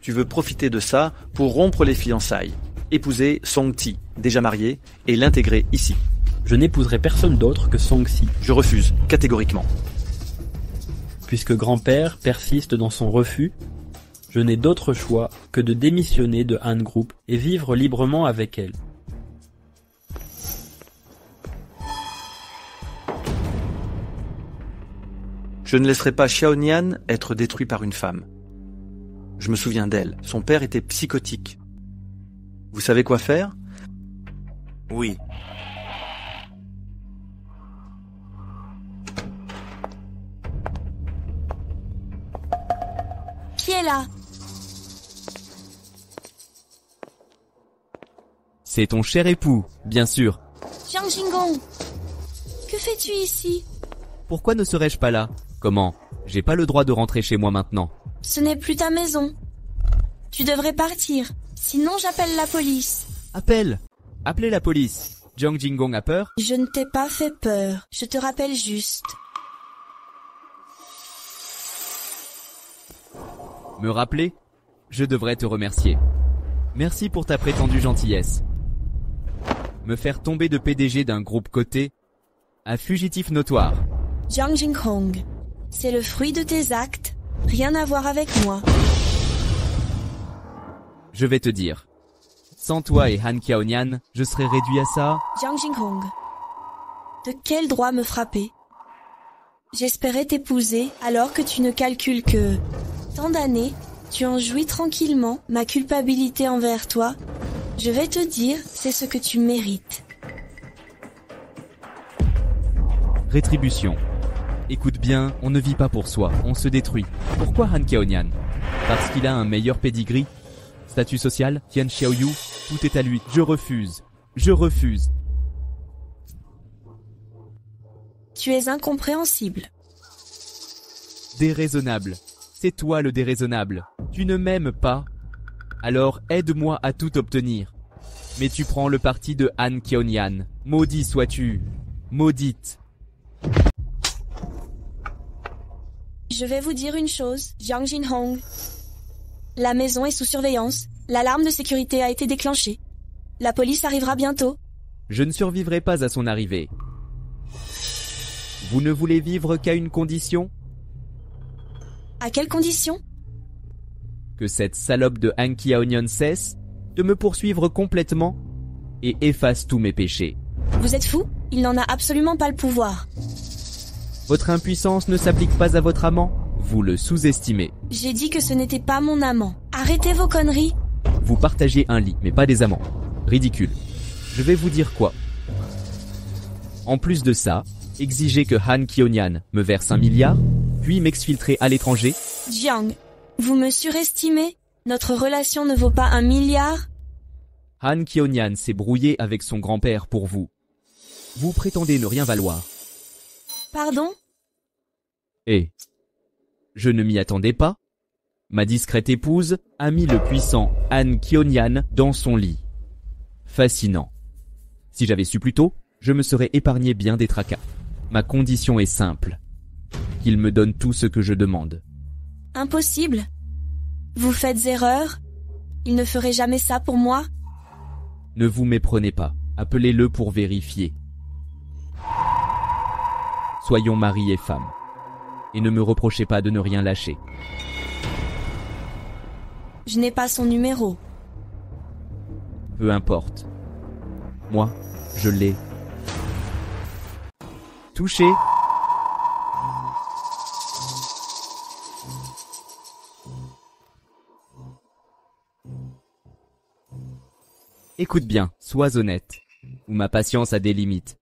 Tu veux profiter de ça pour rompre les fiançailles, épouser Song-ti, déjà marié, et l'intégrer ici. Je n'épouserai personne d'autre que Song-si, Je refuse, catégoriquement. puisque grand-père persiste dans son refus. Je n'ai d'autre choix que de démissionner de Han Group et vivre librement avec elle. Je ne laisserai pas Xiaonian être détruit par une femme. Je me souviens d'elle. Son père était psychotique. Vous savez quoi faire? Oui. Qui est là? C'est ton cher époux, bien sûr. Jiang Jingong, que fais-tu ici? Pourquoi ne serais-je pas là? Comment? J'ai pas le droit de rentrer chez moi maintenant. Ce n'est plus ta maison. Tu devrais partir, sinon j'appelle la police. Appelle! Appelez la police. Jiang Jingong a peur? Je ne t'ai pas fait peur, je te rappelle juste. Me rappeler? Je devrais te remercier. Merci pour ta prétendue gentillesse. me faire tomber de PDG d'un groupe coté, un fugitif notoire. Jiang Jinghong, c'est le fruit de tes actes, rien à voir avec moi. Je vais te dire. Sans toi et Han Qiaonian, je serais réduit à ça. Jiang Jinghong, de quel droit me frapper? J'espérais t'épouser alors que tu ne calcules que tant d'années, tu en jouis tranquillement, ma culpabilité envers toi. Je vais te dire, c'est ce que tu mérites. Rétribution. Écoute bien, on ne vit pas pour soi, on se détruit. Pourquoi Han Qiaonian? Parce qu'il a un meilleur pedigree? Statut social? Tian Xiaoyu? Tout est à lui. Je refuse. Je refuse. Tu es incompréhensible. Déraisonnable. C'est toi le déraisonnable. Tu ne m'aimes pas. Alors aide-moi à tout obtenir. Mais tu prends le parti de Han Qiaonian. Maudit sois-tu. Maudite. Je vais vous dire une chose, Jiang Jinghong. La maison est sous surveillance. L'alarme de sécurité a été déclenchée. La police arrivera bientôt. Je ne survivrai pas à son arrivée. Vous ne voulez vivre qu'à une condition? À quelle condition? Que cette salope de Han Qiaonian cesse de me poursuivre complètement et efface tous mes péchés. Vous êtes fou? Il n'en a absolument pas le pouvoir. Votre impuissance ne s'applique pas à votre amant? Vous le sous-estimez. J'ai dit que ce n'était pas mon amant. Arrêtez vos conneries. Vous partagez un lit, mais pas des amants. Ridicule. Je vais vous dire quoi. En plus de ça, exigez que Han Qiaonian me verse 1 milliard, puis m'exfiltrer à l'étranger. Jiang, vous me surestimez? Notre relation ne vaut pas 1 milliard? Han Qiaonian s'est brouillé avec son grand-père pour vous. Vous prétendez ne rien valoir. Pardon? Et je ne m'y attendais pas. Ma discrète épouse a mis le puissant Han Qiaonian dans son lit. Fascinant. Si j'avais su plus tôt, je me serais épargné bien des tracas. Ma condition est simple. Qu'il me donne tout ce que je demande. Impossible. Vous faites erreur. Il ne ferait jamais ça pour moi. Ne vous méprenez pas. Appelez-le pour vérifier. Soyons mari et femme. Et ne me reprochez pas de ne rien lâcher. Je n'ai pas son numéro. Peu importe. Moi, je l'ai. Touché. Écoute bien, sois honnête. Ou ma patience a des limites.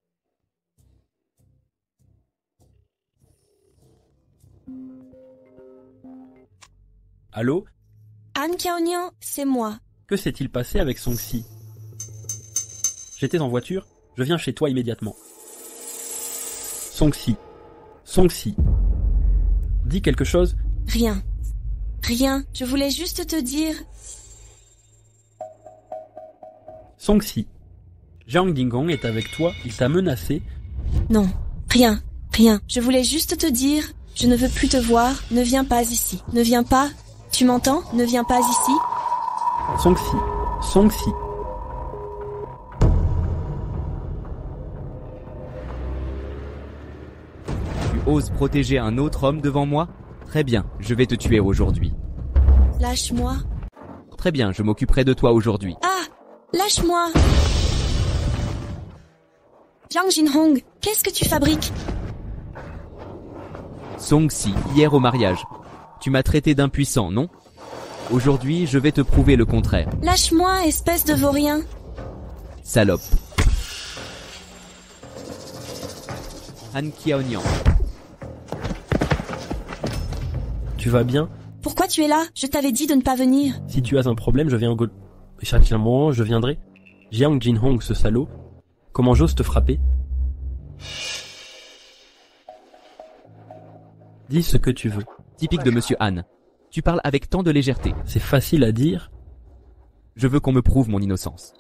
Allô? Han Qiaonian, c'est moi. Que s'est-il passé avec Songxi? J'étais en voiture, je viens chez toi immédiatement. Songxi. Songxi. Dis quelque chose? Rien. Rien, je voulais juste te dire... Songxi. Jiang Jinghong est avec toi, il t'a menacé. Non, rien, rien. Je voulais juste te dire, je ne veux plus te voir, ne viens pas ici. Ne viens pas, tu m'entends? Ne viens pas ici. Songxi. Songxi. Tu oses protéger un autre homme devant moi? Très bien, je vais te tuer aujourd'hui. Lâche-moi. Très bien, je m'occuperai de toi aujourd'hui. Ah! Lâche-moi! Jiang Jinghong, qu'est-ce que tu fabriques? Songxi, hier au mariage. Tu m'as traité d'impuissant, non? Aujourd'hui, je vais te prouver le contraire. Lâche-moi, espèce de vaurien. Salope. Han Qiaonian. Tu vas bien? Pourquoi tu es là? Je t'avais dit de ne pas venir. Si tu as un problème, je viens chaque moment, je viendrai. Jiang Jinghong, ce salaud. Comment j'ose te frapper? Dis ce que tu veux. Typique de Monsieur Han. Tu parles avec tant de légèreté. C'est facile à dire. Je veux qu'on me prouve mon innocence.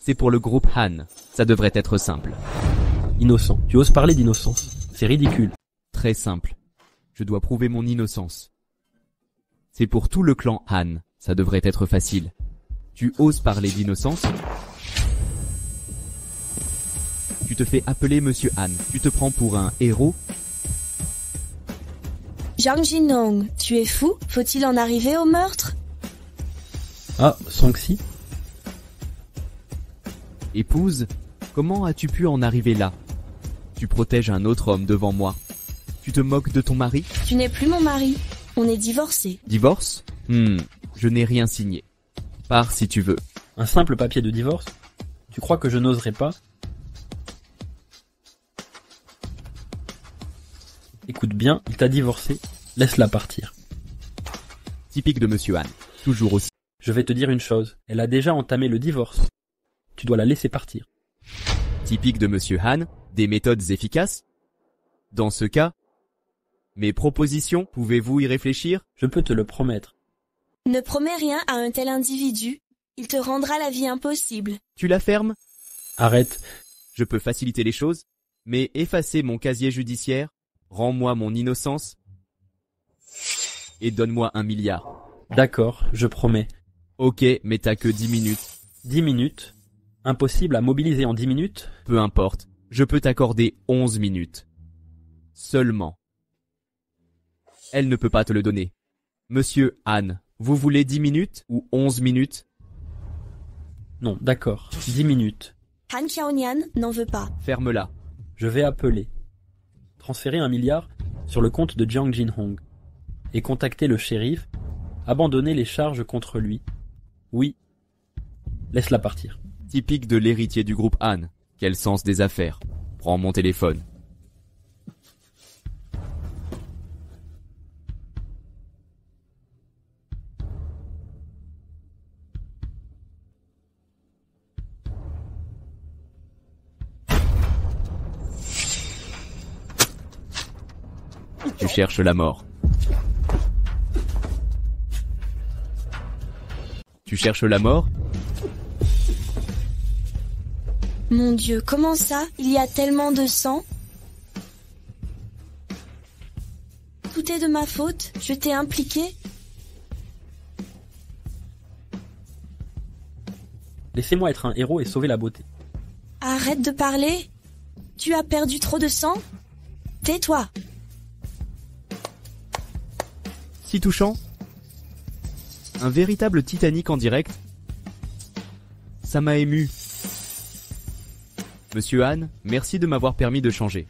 C'est pour le groupe Han. Ça devrait être simple. Innocent. Tu oses parler d'innocence. C'est ridicule. Très simple. Je dois prouver mon innocence. C'est pour tout le clan Han. Ça devrait être facile. Tu oses parler d'innocence? Tu te fais appeler Monsieur Han. Tu te prends pour un héros? Jang Jin-hong, tu es fou? Faut-il en arriver au meurtre? Ah, Song-si? Épouse, comment as-tu pu en arriver là? Tu protèges un autre homme devant moi. Tu te moques de ton mari? Tu n'es plus mon mari. On est divorcés. Divorce? Je n'ai rien signé. Pars si tu veux. Un simple papier de divorce? Tu crois que je n'oserais pas? Écoute bien, il t'a divorcé. Laisse-la partir. Typique de Monsieur Han. Toujours aussi. Je vais te dire une chose. Elle a déjà entamé le divorce. Tu dois la laisser partir. Typique de Monsieur Han. Des méthodes efficaces? Dans ce cas, mes propositions, pouvez-vous y réfléchir? Je peux te le promettre. Ne promets rien à un tel individu. Il te rendra la vie impossible. Tu la fermes? Arrête. Je peux faciliter les choses, mais effacer mon casier judiciaire, rends-moi mon innocence et donne-moi 1 milliard. D'accord, je promets. Ok, mais t'as que 10 minutes. 10 minutes? Impossible à mobiliser en 10 minutes? Peu importe, je peux t'accorder 11 minutes. Seulement. Elle ne peut pas te le donner. Monsieur Han, vous voulez 10 minutes ou 11 minutes? Non, d'accord, 10 minutes. Han Qiaonian n'en veut pas. Ferme-la. Je vais appeler. Transférer 1 milliard sur le compte de Jang Jin-hong. Et contacter le shérif. Abandonner les charges contre lui. Oui. Laisse-la partir. Typique de l'héritier du groupe Han. Quel sens des affaires. Prends mon téléphone. Tu cherches la mort. Tu cherches la mort? Mon Dieu, comment ça? Il y a tellement de sang? Tout est de ma faute? Je t'ai impliqué? Laissez-moi être un héros et sauver la beauté. Arrête de parler. Tu as perdu trop de sang? Tais-toi. Si touchant. Un véritable Titanic en direct. Ça m'a ému. Monsieur Han, merci de m'avoir permis de changer.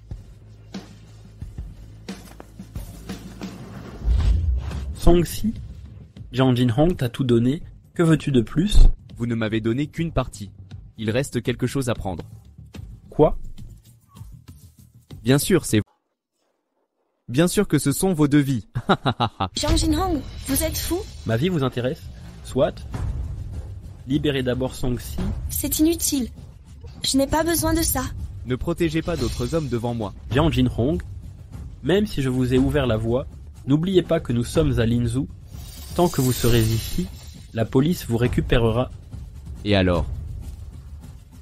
Song-si, Jang Jin-hong t'a tout donné. Que veux-tu de plus? Vous ne m'avez donné qu'une partie. Il reste quelque chose à prendre. Quoi? Bien sûr, c'est... Bien sûr que ce sont vos devis. Jang Jin-hong, vous êtes fou? Ma vie vous intéresse? Soit. Libérez d'abord Song-si. C'est inutile. Je n'ai pas besoin de ça. Ne protégez pas d'autres hommes devant moi. Jang Jin-hong, même si je vous ai ouvert la voie, n'oubliez pas que nous sommes à Linzhou. Tant que vous serez ici, la police vous récupérera. Et alors?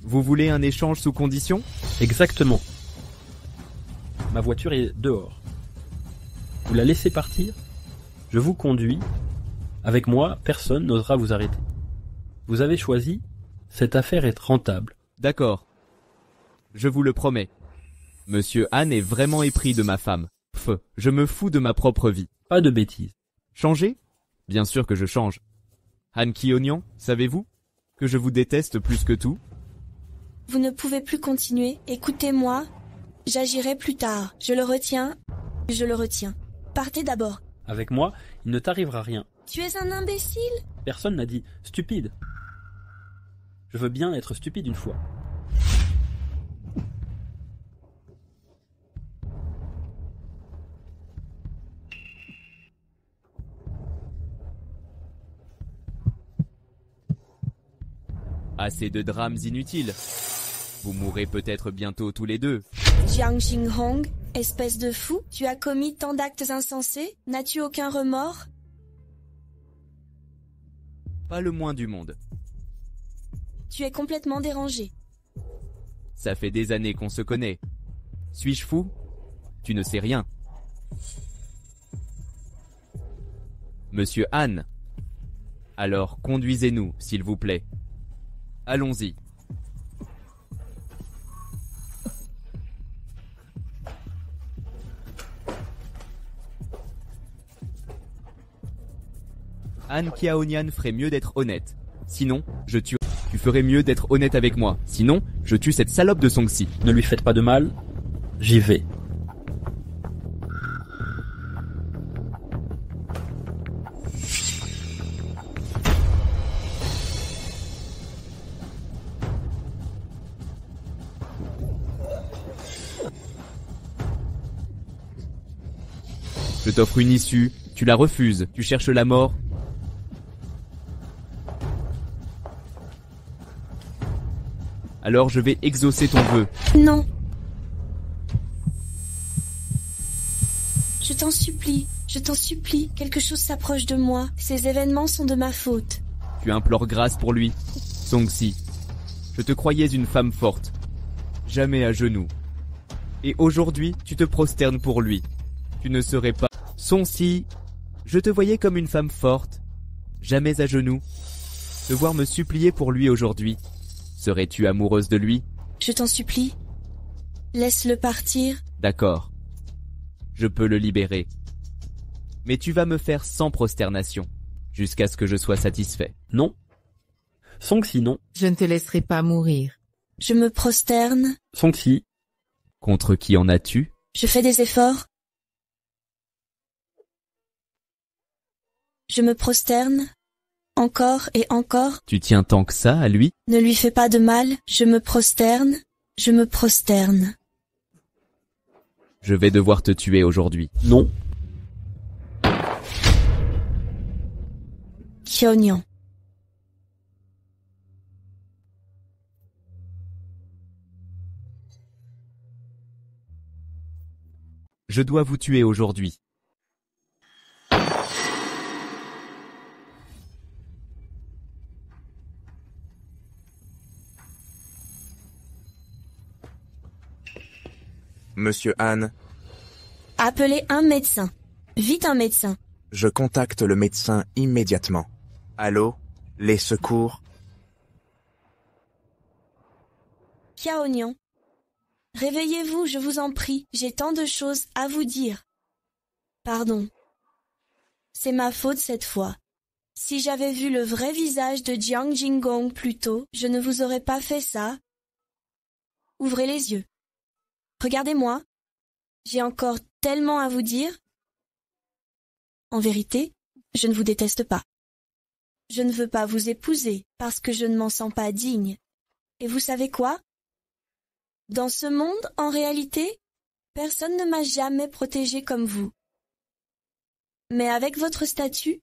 Vous voulez un échange sous condition? Exactement. Ma voiture est dehors. Vous la laissez partir? Je vous conduis. Avec moi, personne n'osera vous arrêter. Vous avez choisi, cette affaire est rentable. D'accord. Je vous le promets. Monsieur Han est vraiment épris de ma femme. Je me fous de ma propre vie. Pas de bêtises. Changer? Bien sûr que je change. Han Qiaonian, savez-vous que je vous déteste plus que tout? Vous ne pouvez plus continuer. Écoutez-moi. J'agirai plus tard. Je le retiens. Je le retiens. Partez d'abord. Avec moi, il ne t'arrivera rien. Tu es un imbécile? Personne n'a dit stupide. Je veux bien être stupide une fois. Assez de drames inutiles. Vous mourrez peut-être bientôt tous les deux. Jang Jin-hong, espèce de fou, tu as commis tant d'actes insensés? N'as-tu aucun remords? Pas le moins du monde. Tu es complètement dérangé. Ça fait des années qu'on se connaît. Suis-je fou? Tu ne sais rien. Monsieur Han. Alors conduisez-nous, s'il vous plaît. Allons-y. Han Kiaonian ferait mieux d'être honnête. Sinon, je tue. Tu ferais mieux d'être honnête avec moi. Sinon, je tue cette salope de Songsi. Ne lui faites pas de mal, j'y vais. Je t'offre une issue, tu la refuses, tu cherches la mort. Alors je vais exaucer ton vœu. Non. Je t'en supplie, quelque chose s'approche de moi. Ces événements sont de ma faute. Tu implores grâce pour lui. Songsi, je te croyais une femme forte, jamais à genoux. Et aujourd'hui, tu te prosternes pour lui. Tu ne serais pas... Songsi, je te voyais comme une femme forte, jamais à genoux. Te voir me supplier pour lui aujourd'hui. Serais-tu amoureuse de lui? Je t'en supplie. Laisse-le partir. D'accord. Je peux le libérer. Mais tu vas me faire sans prosternation, jusqu'à ce que je sois satisfait. Non. Songsi, non. Je ne te laisserai pas mourir. Je me prosterne. Songsi. Contre qui en as-tu? Je fais des efforts. Je me prosterne. Encore et encore. Tu tiens tant que ça à lui? Ne lui fais pas de mal. Je me prosterne. Je me prosterne. Je vais devoir te tuer aujourd'hui. Non. Kiaonian. Je dois vous tuer aujourd'hui. Monsieur Han, Appelez un médecin. Vite un médecin. je contacte le médecin immédiatement. Allô? Les secours? Kiaonian. Réveillez-vous, je vous en prie. J'ai tant de choses à vous dire. Pardon. C'est ma faute cette fois. Si j'avais vu le vrai visage de Jiang Jingong plus tôt, je ne vous aurais pas fait ça. Ouvrez les yeux. Regardez-moi. J'ai encore tellement à vous dire. En vérité, je ne vous déteste pas. Je ne veux pas vous épouser parce que je ne m'en sens pas digne. Et vous savez quoi? Dans ce monde, en réalité, personne ne m'a jamais protégée comme vous. Mais avec votre statut,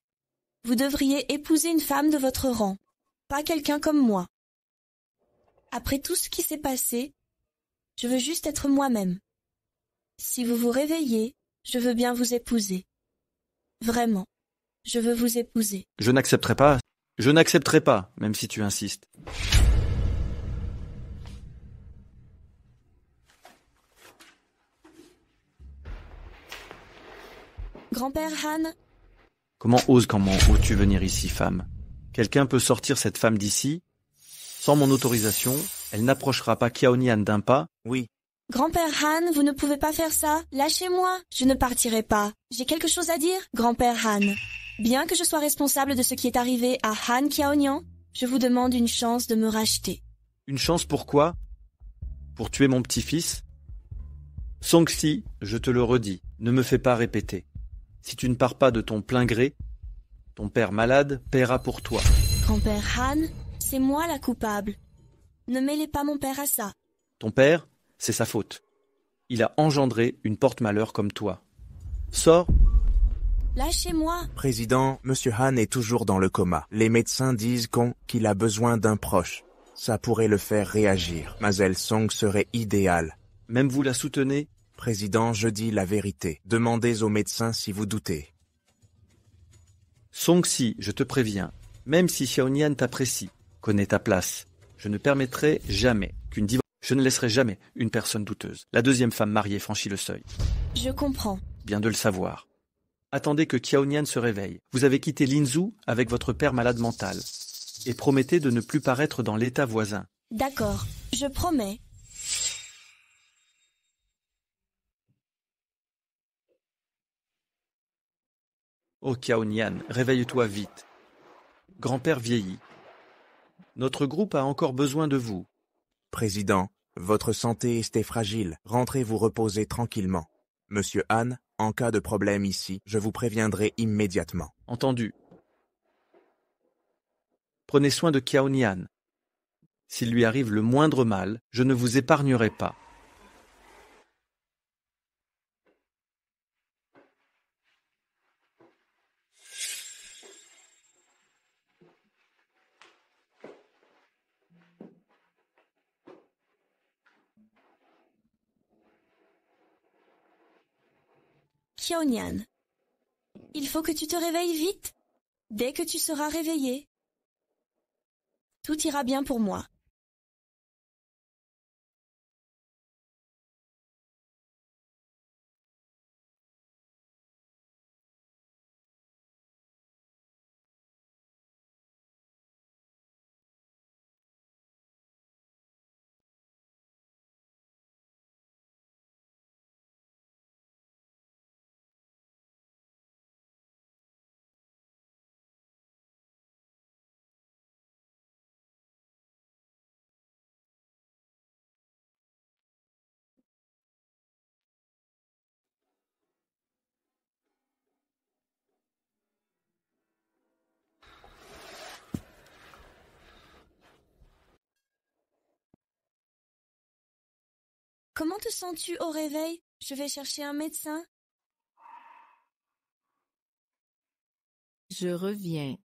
vous devriez épouser une femme de votre rang, pas quelqu'un comme moi. Après tout ce qui s'est passé, je veux juste être moi-même. Si vous vous réveillez, je veux bien vous épouser. Vraiment, je veux vous épouser. Je n'accepterai pas. Je n'accepterai pas, même si tu insistes. Grand-père Han, Comment oses-tu venir ici, femme? Quelqu'un peut sortir cette femme d'ici? Sans mon autorisation, elle n'approchera pas Kiaonian d'un pas. Oui. Grand-père Han, vous ne pouvez pas faire ça. Lâchez-moi, je ne partirai pas. J'ai quelque chose à dire, grand-père Han. Bien que je sois responsable de ce qui est arrivé à Han Kiaonian, je vous demande une chance de me racheter. Une chance pourquoi? Pour tuer mon petit-fils? Songsi, je te le redis, ne me fais pas répéter. Si tu ne pars pas de ton plein gré, ton père malade paiera pour toi. Grand-père Han, c'est moi la coupable. Ne mêlez pas mon père à ça. Ton père, c'est sa faute. Il a engendré une porte-malheur comme toi. Sors. Lâchez-moi. Président, Monsieur Han est toujours dans le coma. Les médecins disent qu'il a besoin d'un proche. Ça pourrait le faire réagir. Mademoiselle Song serait idéale. Même vous la soutenez? Président, je dis la vérité. Demandez aux médecins si vous doutez. Songsi, je te préviens, même si Xiaonian t'apprécie, connais ta place. Je ne permettrai jamais qu'une divorce. Je ne laisserai jamais une personne douteuse. La deuxième femme mariée franchit le seuil. Je comprends. Bien de le savoir. Attendez que Xiaonian se réveille. Vous avez quitté Linzhou avec votre père malade mental. Et promettez de ne plus paraître dans l'état voisin. D'accord, je promets. Oh Xiaonian, réveille-toi vite. Grand-père vieillit. Notre groupe a encore besoin de vous. Président, votre santé est fragile. Rentrez vous reposer tranquillement. Monsieur Han, en cas de problème ici, je vous préviendrai immédiatement. Entendu. Prenez soin de Kiaonian. S'il lui arrive le moindre mal, je ne vous épargnerai pas. Kiaonian, il faut que tu te réveilles vite. Dès que tu seras réveillé, tout ira bien pour moi. Comment te sens-tu au réveil? Je vais chercher un médecin. Je reviens.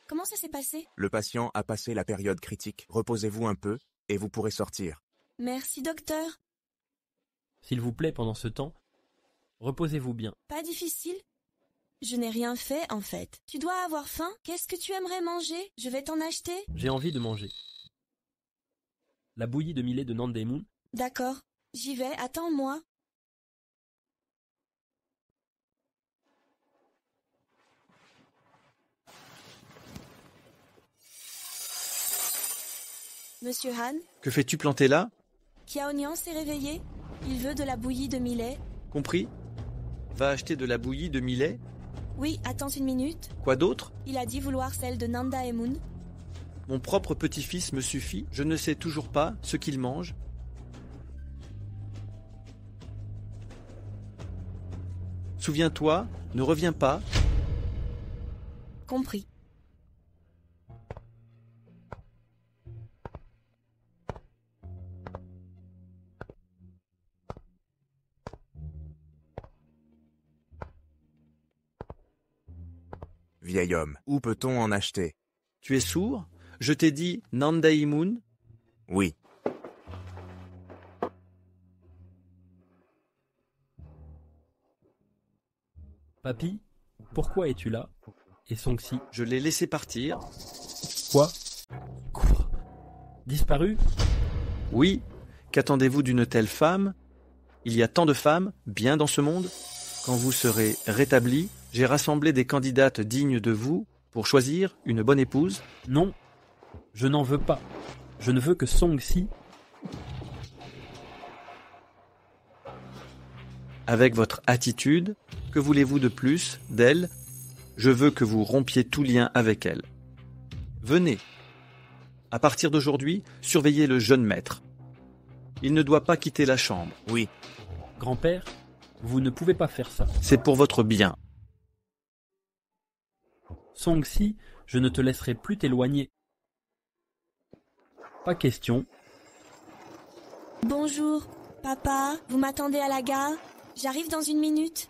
Comment ça s'est passé? Le patient a passé la période critique. Reposez-vous un peu et vous pourrez sortir. Merci, docteur. S'il vous plaît, pendant ce temps, reposez-vous bien. Pas difficile? Je n'ai rien fait, en fait. Tu dois avoir faim? Qu'est-ce que tu aimerais manger? Je vais t'en acheter. J'ai envie de manger. La bouillie de millet de Nandaemun. D'accord. J'y vais, attends-moi. Monsieur Han, Que fais-tu planter là? Kiaonian s'est réveillé. Il veut de la bouillie de millet. Compris? Va acheter de la bouillie de millet? Oui, attends une minute. Quoi d'autre? Il a dit vouloir celle de Nandaemun. Mon propre petit-fils me suffit. Je ne sais toujours pas ce qu'il mange. Souviens-toi, ne reviens pas. Compris. Vieil homme, où peut-on en acheter? Tu es sourd? Je t'ai dit Nandaemun? Oui. Papy, pourquoi es-tu là? Et Songsi? Je l'ai laissé partir. Quoi? Disparu? Oui. Qu'attendez-vous d'une telle femme? Il y a tant de femmes, bien dans ce monde. Quand vous serez rétabli, j'ai rassemblé des candidates dignes de vous pour choisir une bonne épouse. Non, je n'en veux pas. Je ne veux que Songsi. Avec votre attitude, que voulez-vous de plus d'elle? Je veux que vous rompiez tout lien avec elle. Venez. À partir d'aujourd'hui, surveillez le jeune maître. Il ne doit pas quitter la chambre. Oui. Grand-père, vous ne pouvez pas faire ça. C'est pour votre bien. Songsi, je ne te laisserai plus t'éloigner. Pas question. Bonjour, papa, vous m'attendez à la gare? J'arrive dans une minute.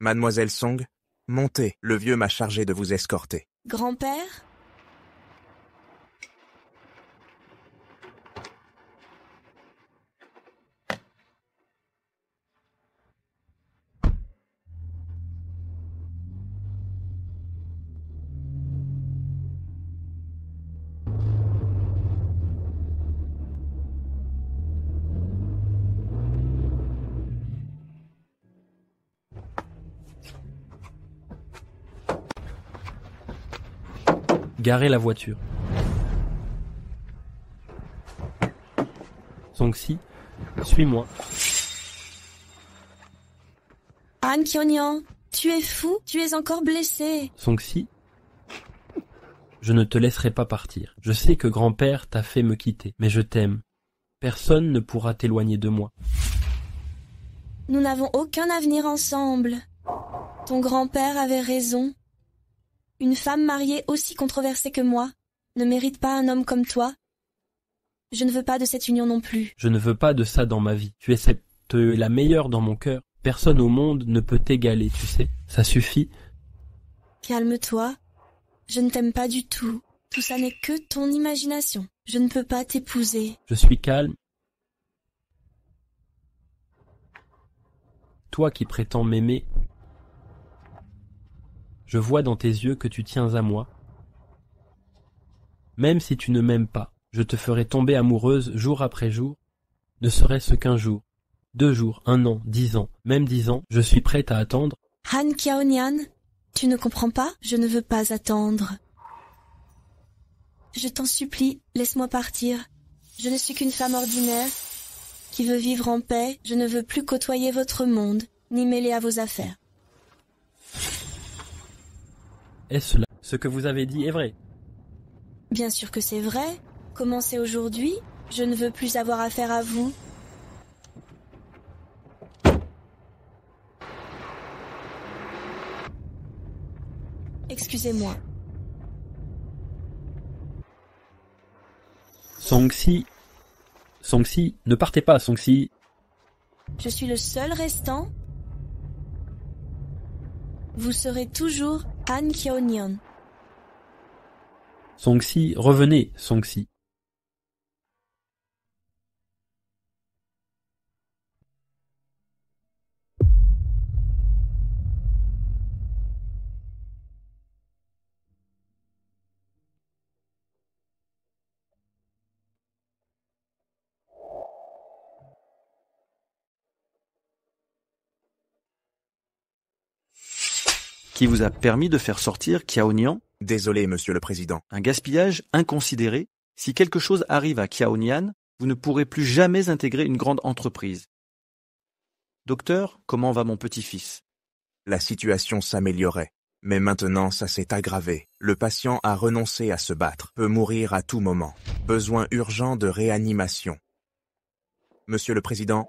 Mademoiselle Song, montez. Le vieux m'a chargé de vous escorter. Grand-père? Garez la voiture. Songsi, suis-moi. Han Kyo-nyan, tu es fou, tu es encore blessé. Songsi, je ne te laisserai pas partir. Je sais que grand-père t'a fait me quitter, mais je t'aime. Personne ne pourra t'éloigner de moi. Nous n'avons aucun avenir ensemble. Ton grand-père avait raison. Une femme mariée aussi controversée que moi ne mérite pas un homme comme toi. Je ne veux pas de cette union non plus. Je ne veux pas de ça dans ma vie. Tu es la meilleure dans mon cœur. Personne au monde ne peut t'égaler, tu sais. Ça suffit. Calme-toi. Je ne t'aime pas du tout. Tout ça n'est que ton imagination. Je ne peux pas t'épouser. Je suis calme. Toi qui prétends m'aimer, je vois dans tes yeux que tu tiens à moi. Même si tu ne m'aimes pas, je te ferai tomber amoureuse jour après jour, ne serait-ce qu'un jour, 2 jours, 1 an, 10 ans, même 10 ans, je suis prête à attendre. Han Kyo-nyan, tu ne comprends pas? Je ne veux pas attendre. Je t'en supplie, laisse-moi partir. Je ne suis qu'une femme ordinaire qui veut vivre en paix. Je ne veux plus côtoyer votre monde, ni mêler à vos affaires. Est-ce là? Ce que vous avez dit est vrai. Bien sûr que c'est vrai. Commencez aujourd'hui. Je ne veux plus avoir affaire à vous. Excusez-moi. Songsi, ne partez pas, Songsi. Je suis le seul restant. Vous serez toujours Han Kyo-nyan. Songsi, revenez, Songsi. Qui vous a permis de faire sortir Kiao-nyan? Désolé, monsieur le président. Un gaspillage inconsidéré. Si quelque chose arrive à Kiao-nyan, vous ne pourrez plus jamais intégrer une grande entreprise. Docteur, comment va mon petit-fils? La situation s'améliorait. Mais maintenant, ça s'est aggravé. Le patient a renoncé à se battre, peut mourir à tout moment. Besoin urgent de réanimation. Monsieur le président.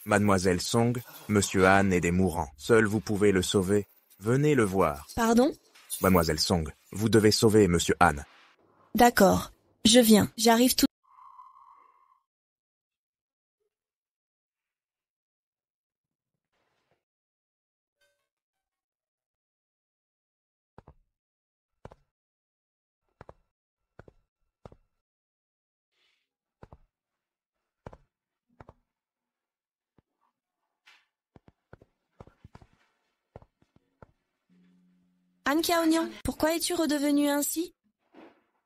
Mademoiselle Song, Monsieur Han est des mourants. Seul vous pouvez le sauver. Venez le voir. Pardon? Mademoiselle Song, vous devez sauver Monsieur Han. D'accord. Je viens. J'arrive tout. Han Kyo-nyan, pourquoi es-tu redevenu ainsi?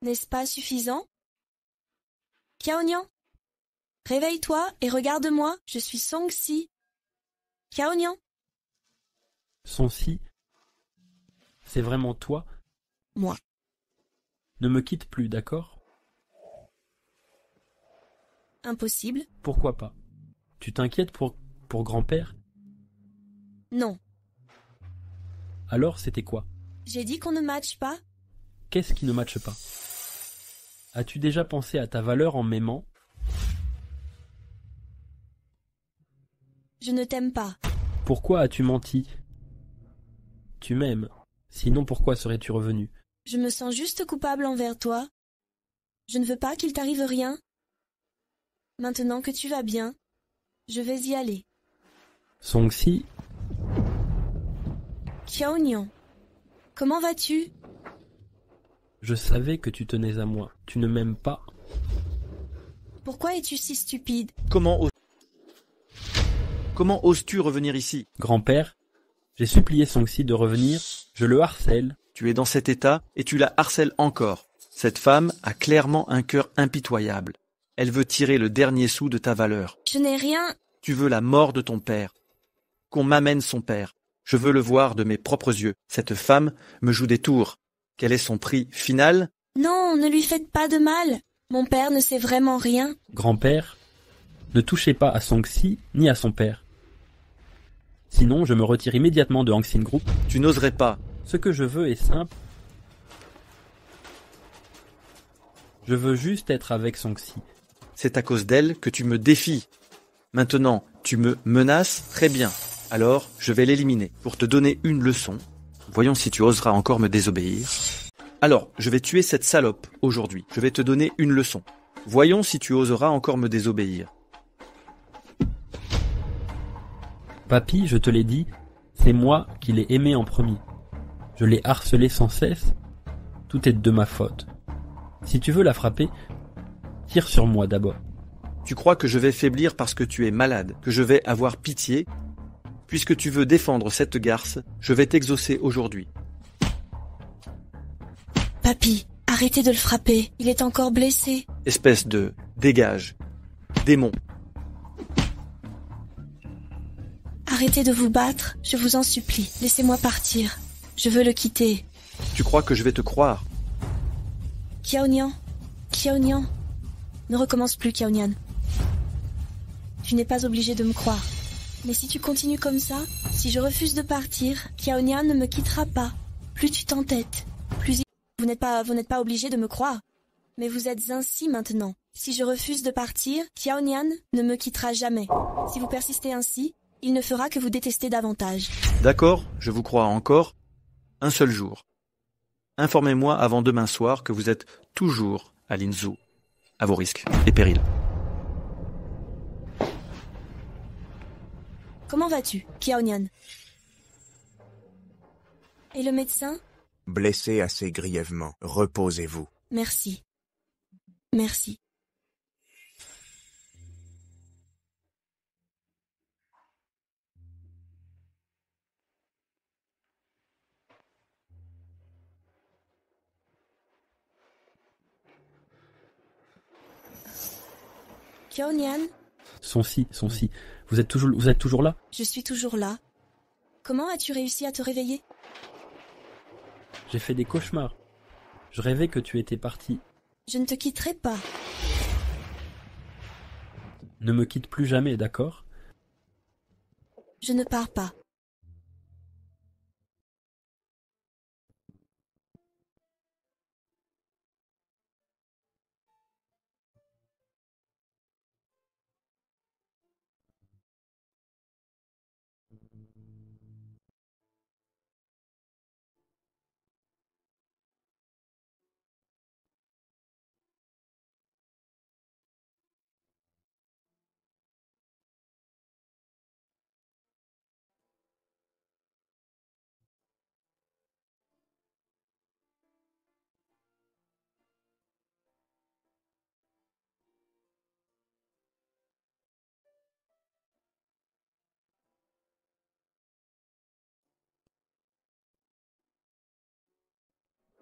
N'est-ce pas suffisant? Kyo-nyan, réveille-toi et regarde-moi, je suis Songsi. Kyo-nyan. Songsi, c'est vraiment toi? Moi. Ne me quitte plus, d'accord? Impossible. Pourquoi pas? Tu t'inquiètes pour grand-père? Non. Alors c'était quoi? J'ai dit qu'on ne matche pas. Qu'est-ce qui ne matche pas? As-tu déjà pensé à ta valeur en m'aimant? Je ne t'aime pas. Pourquoi as-tu menti? Tu m'aimes. Sinon pourquoi serais-tu revenu? Je me sens juste coupable envers toi. Je ne veux pas qu'il t'arrive rien. Maintenant que tu vas bien, je vais y aller. Songsi, Kyo-nyan, comment vas-tu? je savais que tu tenais à moi. Tu ne m'aimes pas. Pourquoi es-tu si stupide? Comment oses-tu revenir ici? Grand-père, j'ai supplié Songsi de revenir. Je le harcèle. Tu es dans cet état et tu la harcèles encore. Cette femme a clairement un cœur impitoyable. Elle veut tirer le dernier sou de ta valeur. Je n'ai rien. Tu veux la mort de ton père. Qu'on m'amène son père. Je veux le voir de mes propres yeux. Cette femme me joue des tours. Quel est son prix final? Non, ne lui faites pas de mal. Mon père ne sait vraiment rien. Grand-père, ne touchez pas à Song-si ni à son père. Sinon, je me retire immédiatement de Hang Sin Group. Tu n'oserais pas. Ce que je veux est simple. Je veux juste être avec Song-si. C'est à cause d'elle que tu me défies. Maintenant, tu me menaces? Très bien. Alors, je vais l'éliminer pour te donner une leçon. Voyons si tu oseras encore me désobéir. Alors, je vais tuer cette salope aujourd'hui. Je vais te donner une leçon. Voyons si tu oseras encore me désobéir. Papy, je te l'ai dit, c'est moi qui l'ai aimé en premier. Je l'ai harcelé sans cesse. Tout est de ma faute. Si tu veux la frapper, tire sur moi d'abord. Tu crois que je vais faiblir parce que tu es malade, que je vais avoir pitié? Puisque tu veux défendre cette garce, je vais t'exaucer aujourd'hui. Papy, arrêtez de le frapper. Il est encore blessé. Espèce de dégage, démon. Arrêtez de vous battre, je vous en supplie. Laissez-moi partir. Je veux le quitter. Tu crois que je vais te croire? Xiaonian, Xiaonian, ne recommence plus, Xiaonian. Tu n'es pas obligé de me croire. Mais si tu continues comme ça, si je refuse de partir, Xiaonian ne me quittera pas. Plus tu t'entêtes, plus vous n'êtes pas obligé de me croire. Mais vous êtes ainsi maintenant. Si je refuse de partir, Xiaonian ne me quittera jamais. Si vous persistez ainsi, il ne fera que vous détester davantage. D'accord, je vous crois encore. Un seul jour. Informez-moi avant demain soir que vous êtes toujours à Linzhou, à vos risques et périls. Comment vas-tu, Xiaonian? Et le médecin? Blessé assez grièvement. Reposez-vous. Merci. Merci. Xiaonian, Son-si, vous êtes toujours là? je suis toujours là. Comment as-tu réussi à te réveiller? J'ai fait des cauchemars. Je rêvais que tu étais parti. Je ne te quitterai pas. Ne me quitte plus jamais, d'accord? Je ne pars pas.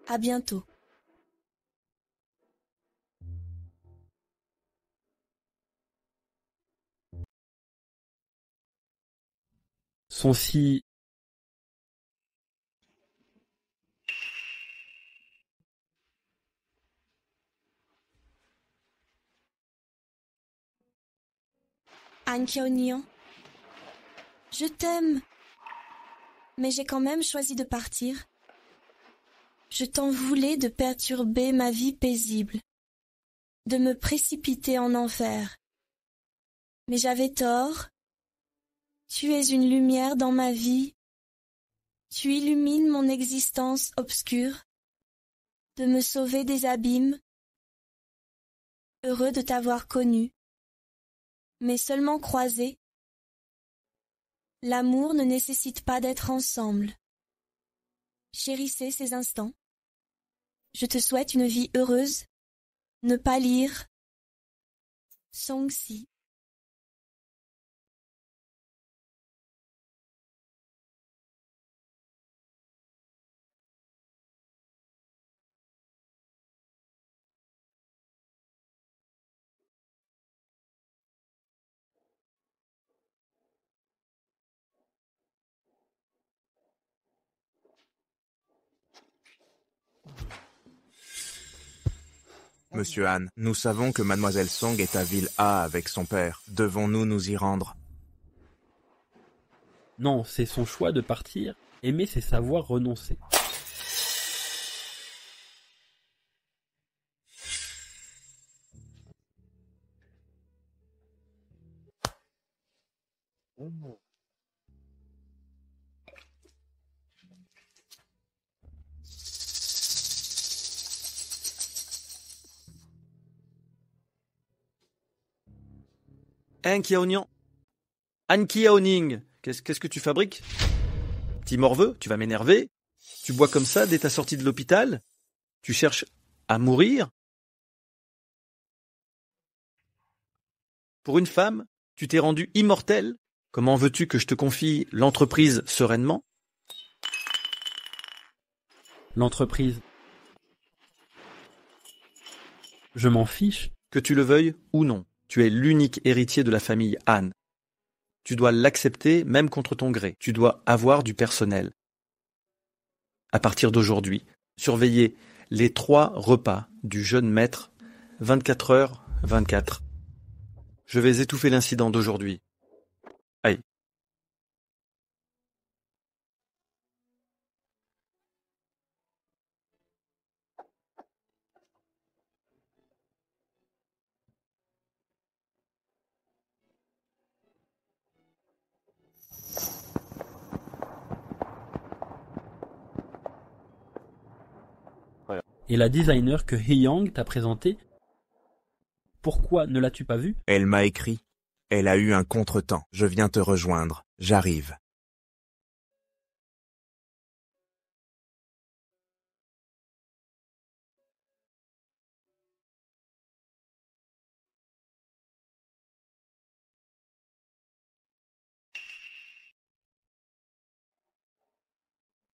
À bientôt. Son-si... Han Xiaonian, je t'aime. Mais j'ai quand même choisi de partir. Je t'en voulais de perturber ma vie paisible, de me précipiter en enfer. Mais j'avais tort. Tu es une lumière dans ma vie. Tu illumines mon existence obscure, de me sauver des abîmes. Heureux de t'avoir connu, mais seulement croisés. L'amour ne nécessite pas d'être ensemble. Chérissez ces instants. Je te souhaite une vie heureuse. Ne pas lire. Song-si. Monsieur Han, nous savons que Mademoiselle Song est à Ville A avec son père. Devons-nous nous y rendre? Non, c'est son choix de partir, aimer c'est savoir renoncer. Anki Yaoning, qu'est-ce que tu fabriques? Petit morveux, tu vas m'énerver. Tu bois comme ça dès ta sortie de l'hôpital? Tu cherches à mourir? Pour une femme, tu t'es rendu immortel? Comment veux-tu que je te confie l'entreprise sereinement? L'entreprise. Je m'en fiche. Que tu le veuilles ou non, tu es l'unique héritier de la famille Han. Tu dois l'accepter même contre ton gré. Tu dois avoir du personnel. À partir d'aujourd'hui, surveiller les 3 repas du jeune maître 24h/24. Je vais étouffer l'incident d'aujourd'hui. Aïe. Et la designer que Heyang t'a présentée, pourquoi ne l'as-tu pas vue? Elle m'a écrit. Elle a eu un contretemps. Je viens te rejoindre. J'arrive.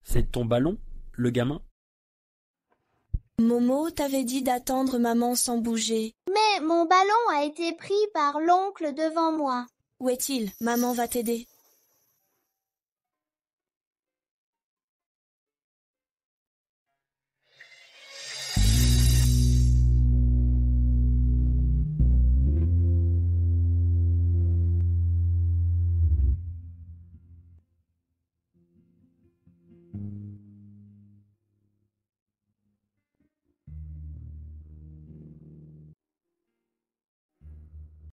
C'est ton ballon, le gamin? Momo t'avait dit d'attendre maman sans bouger. Mais mon ballon a été pris par l'oncle devant moi. Où est-il? Maman va t'aider.